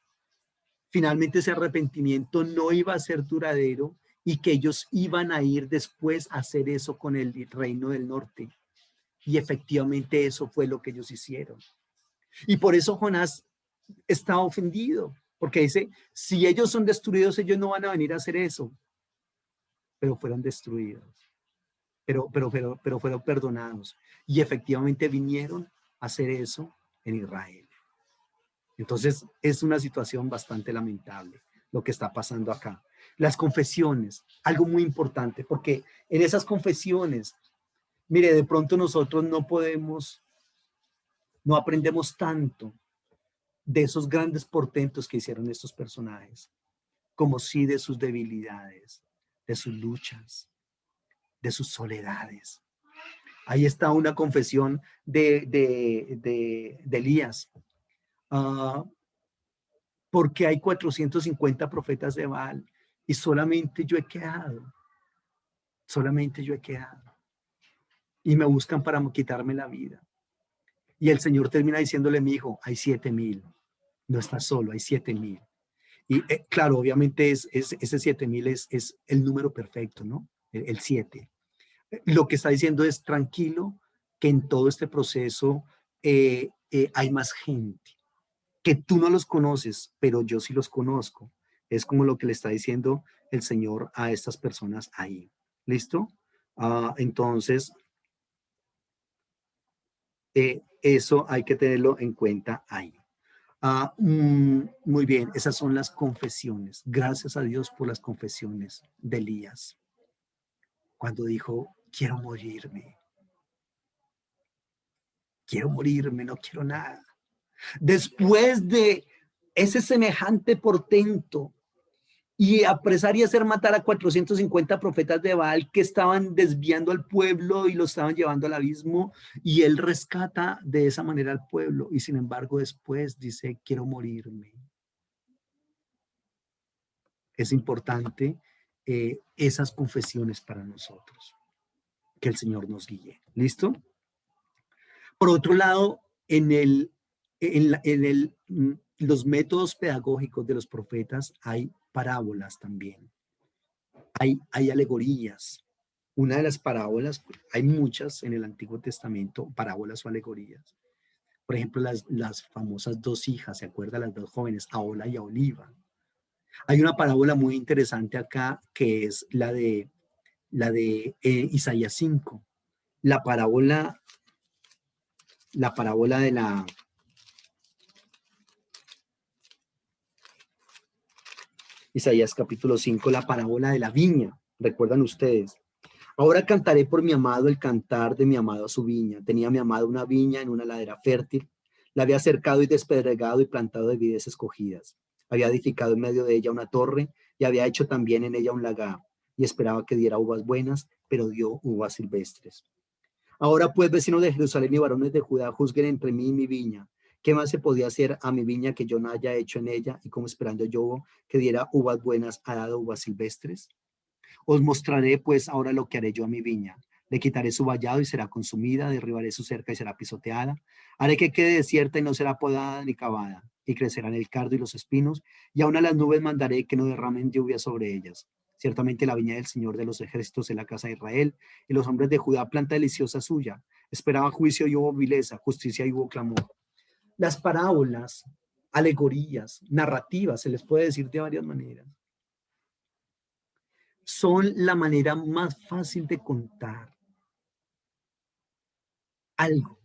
finalmente ese arrepentimiento no iba a ser duradero y que ellos iban a ir después a hacer eso con el reino del norte. Y efectivamente eso fue lo que ellos hicieron. Y por eso Jonás está ofendido, porque dice, si ellos son destruidos, ellos no van a venir a hacer eso. Pero fueron destruidos. Pero fueron perdonados. Y efectivamente vinieron a hacer eso en Israel. Entonces es una situación bastante lamentable lo que está pasando acá. Las confesiones, algo muy importante, porque en esas confesiones, mire, de pronto nosotros no aprendemos tanto de esos grandes portentos que hicieron estos personajes, como sí de sus debilidades, de sus luchas, de sus soledades. Ahí está una confesión de Elías. Uh, porque hay 450 profetas de Baal y solamente yo he quedado. Solamente yo he quedado. Y me buscan para quitarme la vida. Y el Señor termina diciéndole, mi hijo, hay 7,000. No estás solo, hay 7,000. Y claro, obviamente ese 7,000 es el número perfecto, ¿no? El 7. Lo que está diciendo es tranquilo, que en todo este proceso hay más gente, que tú no los conoces, pero yo sí los conozco. Es como lo que le está diciendo el Señor a estas personas ahí. ¿Listo? Entonces, eso hay que tenerlo en cuenta ahí. Muy bien, esas son las confesiones. Gracias a Dios por las confesiones de Elías. Cuando dijo, quiero morirme, no quiero nada. Después de ese semejante portento y apresar y hacer matar a 450 profetas de Baal que estaban desviando al pueblo y lo estaban llevando al abismo, y él rescata de esa manera al pueblo, y sin embargo después dice, quiero morirme. Es importante esas confesiones para nosotros, que el Señor nos guíe. ¿Listo? Por otro lado, los métodos pedagógicos de los profetas hay parábolas también, hay alegorías. Una de las parábolas, hay muchas en el Antiguo Testamento, parábolas o alegorías. Por ejemplo, las famosas dos hijas, ¿se acuerdan? Las dos jóvenes, Ahola y Aholiba. Hay una parábola muy interesante acá que es la de Isaías 5, la parábola de la Isaías capítulo 5, la parábola de la viña. ¿Recuerdan ustedes? Ahora cantaré por mi amado el cantar de mi amado a su viña. Tenía mi amado una viña en una ladera fértil. La había cercado y despedregado y plantado de vides escogidas. Había edificado en medio de ella una torre y había hecho también en ella un lagar. Y esperaba que diera uvas buenas, pero dio uvas silvestres. Ahora pues, vecinos de Jerusalén y varones de Judá, juzguen entre mí y mi viña. ¿Qué más se podía hacer a mi viña que yo no haya hecho en ella? Y como esperando yo que diera uvas buenas, ha dado uvas silvestres. Os mostraré pues ahora lo que haré yo a mi viña. Le quitaré su vallado y será consumida, derribaré su cerca y será pisoteada. Haré que quede desierta y no será podada ni cavada, y crecerán el cardo y los espinos, y aún a las nubes mandaré que no derramen lluvia sobre ellas. Ciertamente la viña del Señor de los ejércitos es la casa de Israel, y los hombres de Judá planta deliciosa suya. Esperaba juicio y hubo vileza, justicia y hubo clamor. Las parábolas, alegorías, narrativas, se les puede decir de varias maneras, son la manera más fácil de contar algo,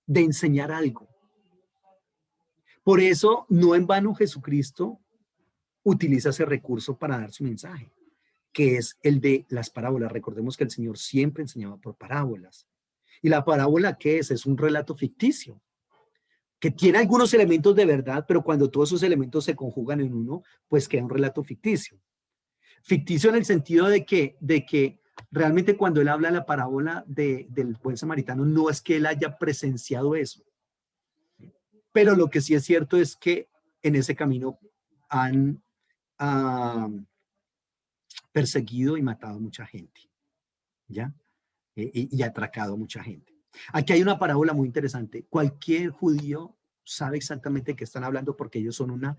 de enseñar algo. Por eso, no en vano Jesucristo utiliza ese recurso para dar su mensaje, que es el de las parábolas. Recordemos que el Señor siempre enseñaba por parábolas. ¿Y la parábola qué es? Es un relato ficticio, que tiene algunos elementos de verdad, pero cuando todos esos elementos se conjugan en uno, pues queda un relato ficticio. Ficticio en el sentido de que realmente cuando él habla de la parábola del buen samaritano, no es que él haya presenciado eso. Pero lo que sí es cierto es que en ese camino han perseguido y matado a mucha gente, ¿ya? Y atracado a mucha gente. Aquí hay una parábola muy interesante. Cualquier judío sabe exactamente de qué están hablando porque ellos son una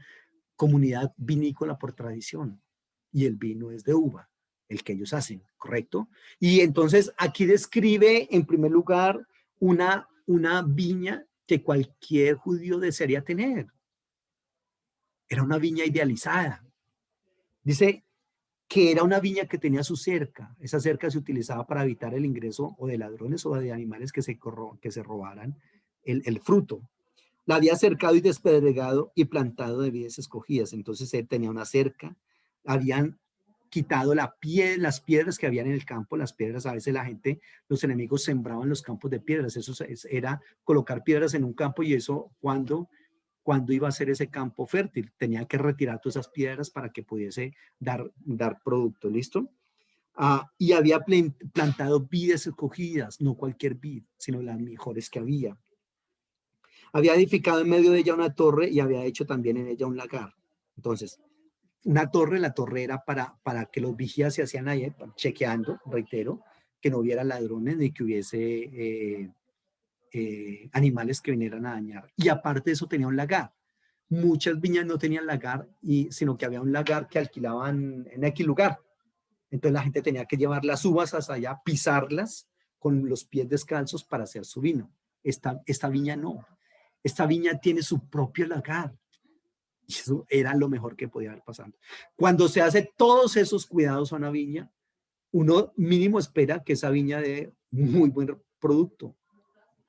comunidad vinícola por tradición y el vino es de uva, el que ellos hacen, ¿correcto? Y entonces aquí describe en primer lugar una viña que cualquier judío desearía tener. Era una viña idealizada. Dice que era una viña que tenía su cerca. Esa cerca se utilizaba para evitar el ingreso o de ladrones o de animales que se robaran el fruto. La había cercado y despedregado y plantado de vides escogidas. Entonces él tenía una cerca, habían quitado las piedras que habían en el campo, las piedras, a veces la gente, los enemigos sembraban los campos de piedras, eso era colocar piedras en un campo y eso cuando iba a ser ese campo fértil, tenía que retirar todas esas piedras para que pudiese dar producto, ¿listo? Y había plantado vides escogidas, no cualquier vid, sino las mejores que había. Había edificado en medio de ella una torre y había hecho también en ella un lagar. Entonces, una torre, la torre era para que los vigías se hacían ahí, chequeando, reitero, que no hubiera ladrones ni que hubiese animales que vinieran a dañar. Y aparte de eso tenía un lagar. Muchas viñas no tenían lagar, sino que había un lagar que alquilaban en X lugar. Entonces la gente tenía que llevar las uvas hasta allá, pisarlas con los pies descalzos para hacer su vino. Esta viña no. Esta viña tiene su propio lagar. Y eso era lo mejor que podía haber pasado. Cuando se hace todos esos cuidados a una viña, uno mínimo espera que esa viña dé muy buen producto.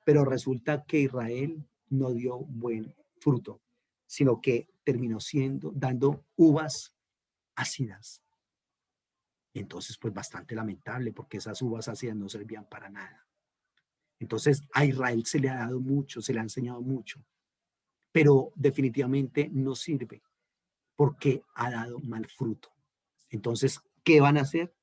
Pero resulta que Israel no dio buen fruto, sino que terminó dando uvas ácidas. Entonces, pues bastante lamentable, porque esas uvas ácidas no servían para nada. Entonces, a Israel se le ha dado mucho, se le ha enseñado mucho, pero definitivamente no sirve porque ha dado mal fruto. Entonces, ¿qué van a hacer?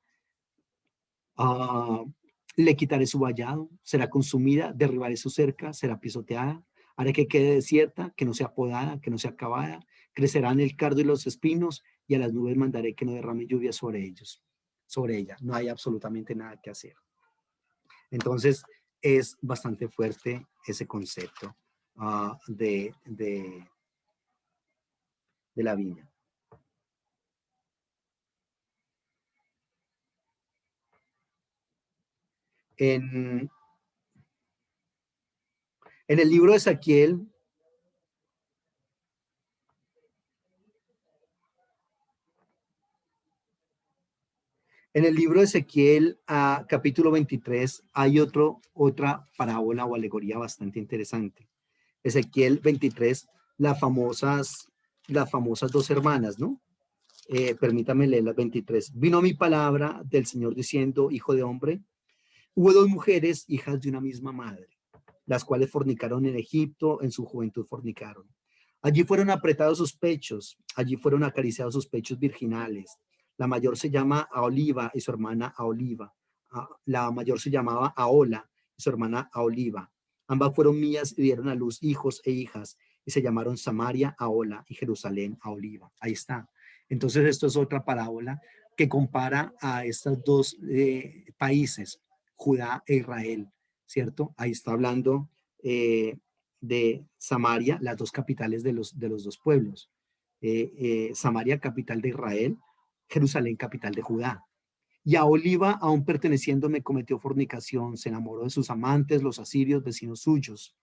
Le quitaré su vallado, será consumida, derribaré su cerca, será pisoteada, haré que quede desierta, que no sea podada, que no sea acabada, crecerán el cardo y los espinos, y a las nubes mandaré que no derrame lluvia sobre ellos, sobre ella. No hay absolutamente nada que hacer. Entonces, es bastante fuerte ese concepto de la viña. En, en el libro de Ezequiel, capítulo 23, hay otra parábola o alegoría bastante interesante. Ezequiel 23, las famosas dos hermanas, ¿no? Permítame leer las 23. Vino mi palabra del Señor diciendo, hijo de hombre, hubo dos mujeres, hijas de una misma madre, las cuales fornicaron en Egipto, en su juventud fornicaron. Allí fueron apretados sus pechos, allí fueron acariciados sus pechos virginales. La mayor se llama Aoliva y su hermana Aoliva. La mayor se llamaba Aola y su hermana Aoliva. Ambas fueron mías y dieron a luz hijos e hijas y se llamaron Samaria, Aola y Jerusalén, Aoliva. Ahí está. Entonces esto es otra parábola que compara a estos dos países, Judá e Israel, ¿cierto? Ahí está hablando de Samaria, las dos capitales de los dos pueblos. Samaria, capital de Israel, Jerusalén, capital de Judá. Y a Oliva, aún perteneciéndome, cometió fornicación, se enamoró de sus amantes, los asirios, vecinos suyos.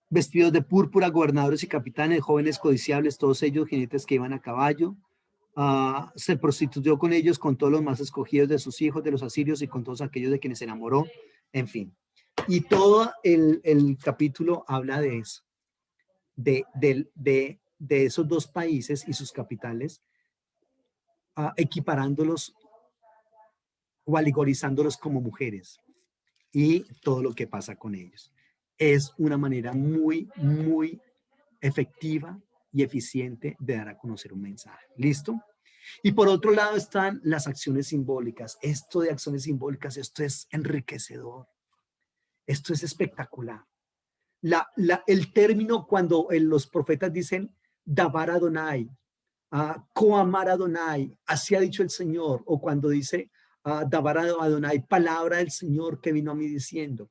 Vestidos de púrpura, gobernadores y capitanes, jóvenes codiciables, todos ellos jinetes que iban a caballo. Se prostituyó con ellos, con todos los más escogidos de sus hijos, de los asirios y con todos aquellos de quienes se enamoró, en fin. Y todo el capítulo habla de eso, de esos dos países y sus capitales, equiparándolos o alegorizándolos como mujeres y todo lo que pasa con ellos. Es una manera muy, muy efectiva y eficiente de dar a conocer un mensaje. ¿Listo? Y por otro lado están las acciones simbólicas. Esto de acciones simbólicas, esto es enriquecedor. Esto es espectacular. El término cuando los profetas dicen Dabar Adonai, Coamar Adonai, así ha dicho el Señor, o cuando dice Dabar Adonai, palabra del Señor que vino a mí diciendo.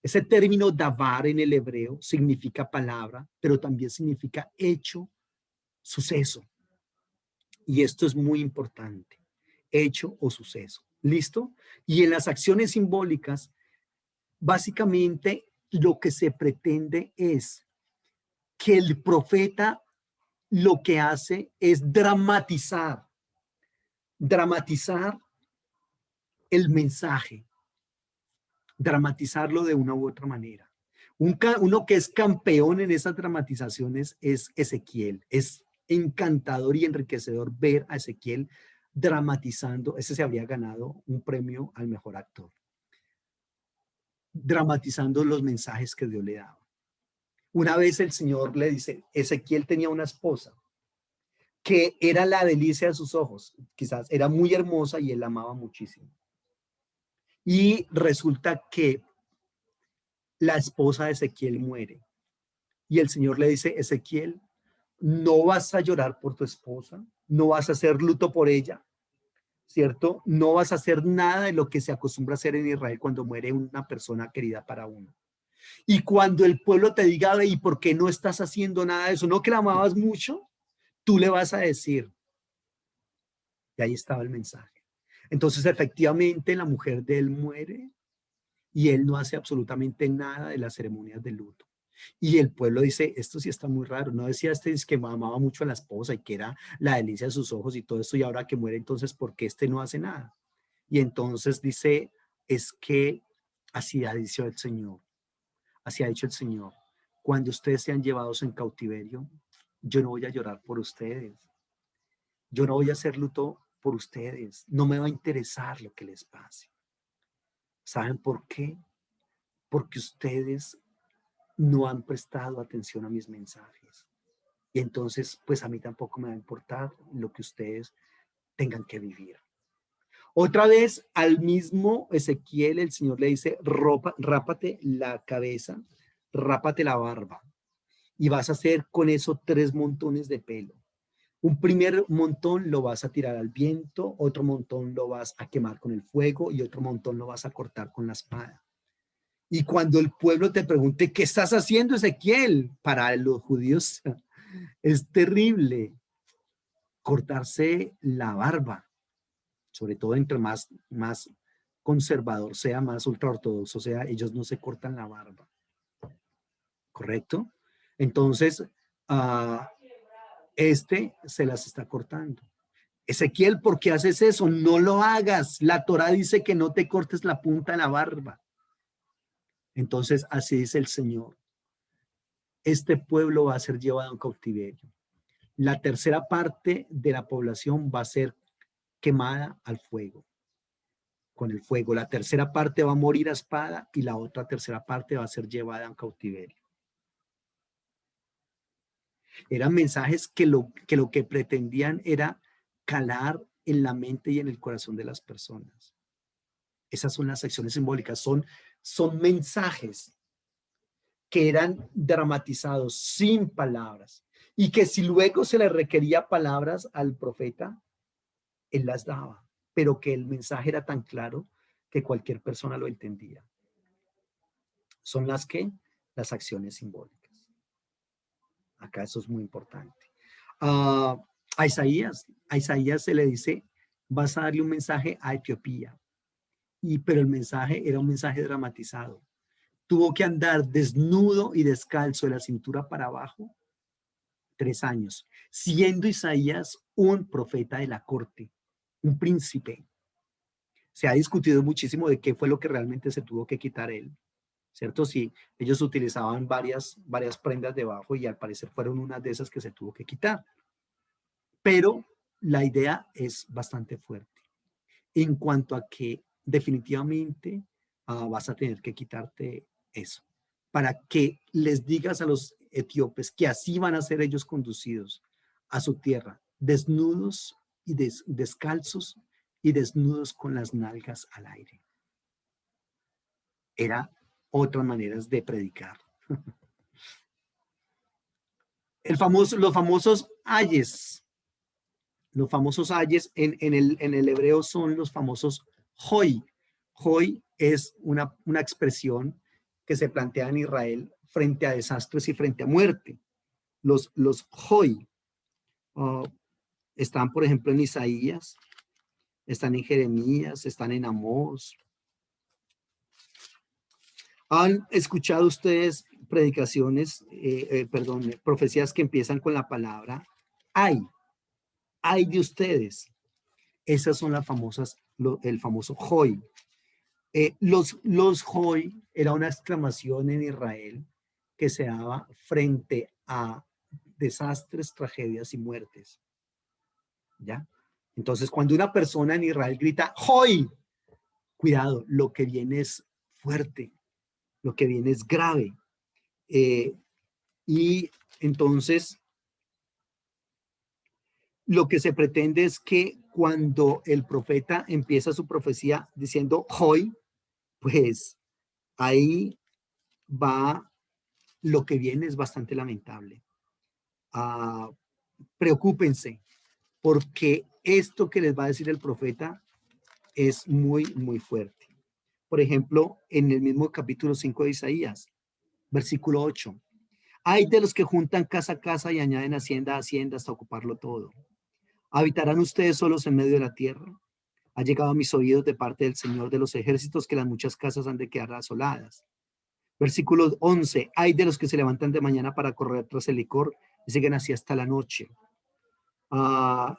Ese término Dabar en el hebreo significa palabra, pero también significa hecho, suceso. Y esto es muy importante, hecho o suceso. ¿Listo? Y en las acciones simbólicas, básicamente lo que se pretende es que el profeta lo que hace es dramatizar el mensaje, dramatizarlo de una u otra manera. Uno que es campeón en esas dramatizaciones es Ezequiel. Es encantador y enriquecedor ver a Ezequiel dramatizando. Ese se habría ganado un premio al mejor actor. Dramatizando los mensajes que Dios le daba. Una vez el Señor le dice, Ezequiel tenía una esposa que era la delicia de sus ojos. Quizás era muy hermosa y él la amaba muchísimo. Y resulta que la esposa de Ezequiel muere. Y el Señor le dice, Ezequiel, no vas a llorar por tu esposa, no vas a hacer luto por ella, ¿cierto? No vas a hacer nada de lo que se acostumbra a hacer en Israel cuando muere una persona querida para uno. Y cuando el pueblo te diga, ¿y por qué no estás haciendo nada de eso? ¿No que la amabas mucho? Tú le vas a decir. Y ahí estaba el mensaje. Entonces, efectivamente, la mujer de él muere y él no hace absolutamente nada de las ceremonias de luto. Y el pueblo dice, esto sí está muy raro. No decía este es que amaba mucho a la esposa y que era la delicia de sus ojos y todo esto, y ahora que muere, entonces, ¿por qué este no hace nada? Y entonces dice, es que así ha dicho el Señor, así ha dicho el Señor, cuando ustedes sean llevados en cautiverio, yo no voy a llorar por ustedes, yo no voy a hacer luto por ustedes, no me va a interesar lo que les pase. ¿Saben por qué? Porque ustedes no han prestado atención a mis mensajes. Y entonces, pues a mí tampoco me va a importar lo que ustedes tengan que vivir. Otra vez al mismo Ezequiel, el Señor le dice, rápate la cabeza, rápate la barba. Y vas a hacer con eso 3 montones de pelo. Un primer montón lo vas a tirar al viento, otro montón lo vas a quemar con el fuego y otro montón lo vas a cortar con la espada. Y cuando el pueblo te pregunte, ¿qué estás haciendo, Ezequiel? Para los judíos es terrible cortarse la barba, sobre todo entre más conservador sea, más ultraortodoxo sea, ellos no se cortan la barba, ¿correcto? Entonces, este se las está cortando. Ezequiel, ¿por qué haces eso? No lo hagas. La Torá dice que no te cortes la punta de la barba. Entonces, así dice el Señor. Este pueblo va a ser llevado en cautiverio. La tercera parte de la población va a ser quemada al fuego, con el fuego. La tercera parte va a morir a espada y la otra tercera parte va a ser llevada en cautiverio. Eran mensajes que pretendían era calar en la mente y en el corazón de las personas. Esas son las acciones simbólicas, son mensajes que eran dramatizados sin palabras y que si luego se le requería palabras al profeta, él las daba, pero que el mensaje era tan claro que cualquier persona lo entendía. Son las acciones simbólicas. Acá eso es muy importante. A Isaías se le dice, vas a darle un mensaje a Etiopía, pero el mensaje era un mensaje dramatizado. Tuvo que andar desnudo y descalzo de la cintura para abajo 3 años, siendo Isaías un profeta de la corte, un príncipe. Se ha discutido muchísimo de qué fue lo que realmente se tuvo que quitar él, ¿cierto? Sí, ellos utilizaban varias prendas debajo y al parecer fueron unas de esas que se tuvo que quitar. Pero la idea es bastante fuerte en cuanto a que definitivamente vas a tener que quitarte eso para que les digas a los etíopes que así van a ser ellos conducidos a su tierra, desnudos y descalzos y desnudos con las nalgas al aire. Era otras maneras de predicar. Los famosos ayes. Los famosos ayes en el hebreo son los famosos hoy. Hoy es una expresión que se plantea en Israel frente a desastres y frente a muerte. Los hoy están, por ejemplo, en Isaías, están en Jeremías, están en Amós. ¿Han escuchado ustedes predicaciones, profecías que empiezan con la palabra ay de ustedes? Esas son las famosas, el famoso hoy. Los Hoy era una exclamación en Israel que se daba frente a desastres, tragedias y muertes. ¿Ya? Entonces, cuando una persona en Israel grita Hoy, cuidado, lo que viene es fuerte, lo que viene es grave. Y entonces, lo que se pretende es que cuando el profeta empieza su profecía diciendo Hoy, pues ahí va, lo que viene es bastante lamentable. Ah, preocúpense, porque esto que les va a decir el profeta es muy, muy fuerte. Por ejemplo, en el mismo capítulo 5 de Isaías, versículo 8. Hay de los que juntan casa a casa y añaden hacienda a hacienda hasta ocuparlo todo. ¿Habitarán ustedes solos en medio de la tierra? Ha llegado a mis oídos de parte del Señor de los ejércitos que las muchas casas han de quedar asoladas. Versículo 11. Hay de los que se levantan de mañana para correr tras el licor y siguen así hasta la noche.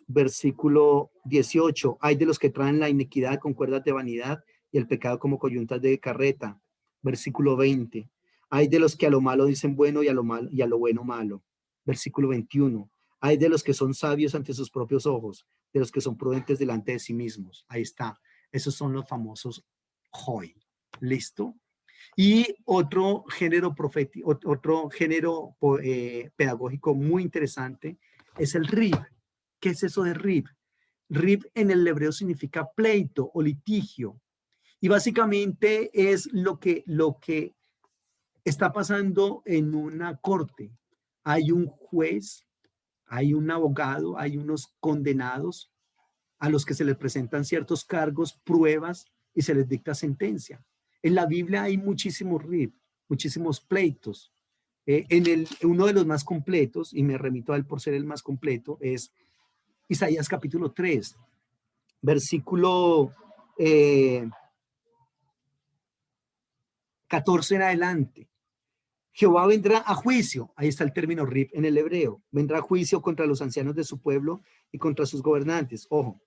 Versículo 18. Hay de los que traen la iniquidad con cuerdas de vanidad y el pecado como coyuntas de carreta. Versículo 20. Hay de los que a lo malo dicen bueno y a lo malo y a lo bueno malo. Versículo 21. Hay de los que son sabios ante sus propios ojos, de los que son prudentes delante de sí mismos. Ahí está. Esos son los famosos Hoy. ¿Listo? Y otro género profético, otro género pedagógico muy interesante es el RIB. ¿Qué es eso de RIB? RIB en el hebreo significa pleito o litigio. Y básicamente es lo que está pasando en una corte. Hay un juez, hay un abogado, hay unos condenados a los que se les presentan ciertos cargos, pruebas y se les dicta sentencia. En la Biblia hay muchísimos RIB, muchísimos pleitos. Uno de los más completos, y me remito a él por ser el más completo, es Isaías capítulo 3, versículo 14 en adelante. Jehová vendrá a juicio, ahí está el término RIB en el hebreo, vendrá a juicio contra los ancianos de su pueblo y contra sus gobernantes. Ojo,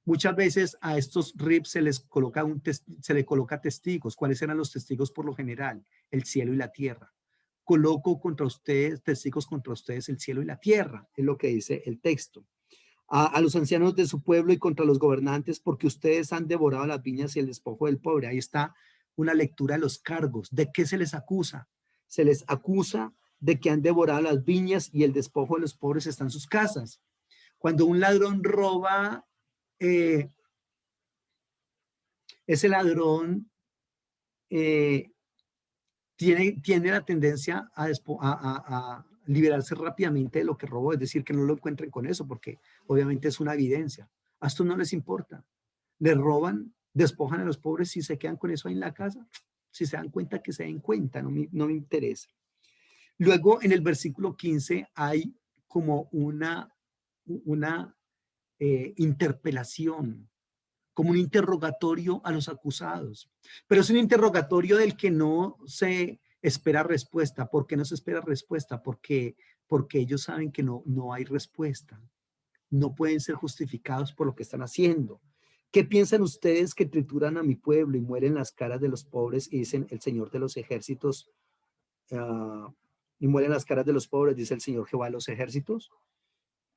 muchas veces a estos RIB se les coloca se le coloca testigos. ¿Cuáles eran los testigos por lo general? El cielo y la tierra. Coloco contra ustedes, testigos contra ustedes, el cielo y la tierra, es lo que dice el texto. A los ancianos de su pueblo y contra los gobernantes, porque ustedes han devorado las viñas y el despojo del pobre. Ahí está una lectura de los cargos. ¿De qué se les acusa? Se les acusa de que han devorado las viñas y el despojo de los pobres está en sus casas. Cuando un ladrón roba, ese ladrón eh, tiene la tendencia a liberarse rápidamente de lo que robó, es decir, que no lo encuentren con eso, porque obviamente es una evidencia. A esto no les importa. Les roban, despojan a los pobres y se quedan con eso ahí en la casa. Si se dan cuenta, que se den cuenta, no me interesa. Luego, en el versículo 15 hay como una interpelación, como un interrogatorio a los acusados. Pero es un interrogatorio del que no se espera respuesta. ¿Por qué no se espera respuesta? Porque ellos saben que no hay respuesta. No pueden ser justificados por lo que están haciendo. ¿Qué piensan ustedes que trituran a mi pueblo y mueren las caras de los pobres y dicen el Señor de los ejércitos? Y mueren las caras de los pobres, dice el Señor Jehová de los ejércitos.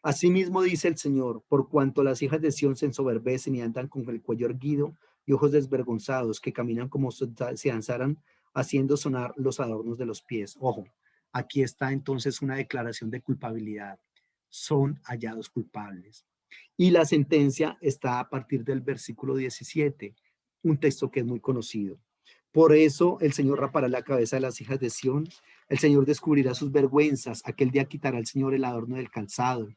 Asimismo dice el Señor, por cuanto las hijas de Sión se ensoberbecen y andan con el cuello erguido y ojos desvergonzados, que caminan como si danzaran, haciendo sonar los adornos de los pies. Ojo, aquí está entonces una declaración de culpabilidad. Son hallados culpables. Y la sentencia está a partir del versículo 17, un texto que es muy conocido. Por eso el Señor rapará la cabeza de las hijas de Sión, el Señor descubrirá sus vergüenzas, aquel día quitará el Señor el adorno del calzado,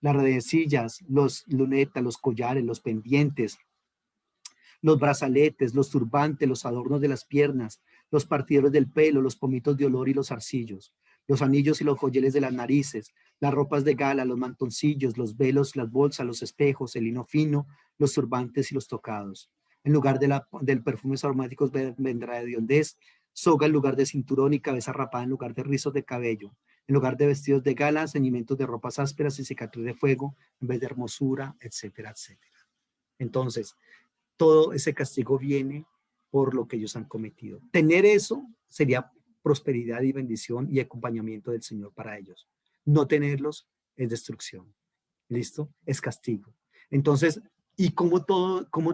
las redecillas, los lunetas, los collares, los pendientes, los brazaletes, los turbantes, los adornos de las piernas, los partidores del pelo, los pomitos de olor y los zarcillos, los anillos y los joyeles de las narices, las ropas de gala, los mantoncillos, los velos, las bolsas, los espejos, el lino fino, los turbantes y los tocados. En lugar del perfumes aromáticos vendrá de hediondez, soga en lugar de cinturón y cabeza rapada en lugar de rizos de cabello. En lugar de vestidos de gala, ceñimientos de ropas ásperas y cicatriz de fuego, en vez de hermosura, etcétera, etcétera. Entonces, todo ese castigo viene por lo que ellos han cometido. Tener eso sería prosperidad y bendición y acompañamiento del Señor para ellos. No tenerlos es destrucción. ¿Listo? Es castigo. Entonces, ¿y cómo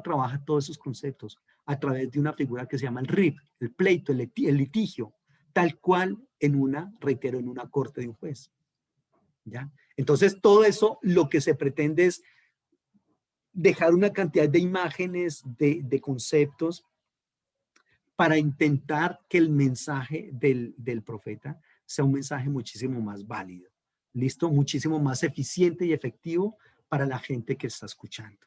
trabaja todos esos conceptos? A través de una figura que se llama el RIP, el pleito, el litigio, tal cual reitero, en una corte de un juez. ¿Ya? Entonces, todo eso lo que se pretende es dejar una cantidad de imágenes, de conceptos, para intentar que el mensaje del profeta sea un mensaje muchísimo más válido. ¿Listo? Muchísimo más eficiente y efectivo para la gente que está escuchando.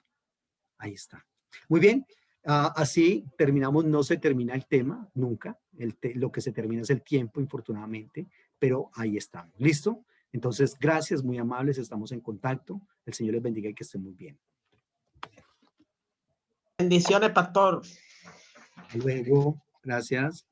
Ahí está. Muy bien. Así terminamos, no se termina el tema, nunca. Lo que se termina es el tiempo, infortunadamente, pero ahí estamos. ¿Listo? Entonces, gracias, muy amables, estamos en contacto. El Señor les bendiga y que estén muy bien. Bendiciones, pastor. Hasta luego. Gracias.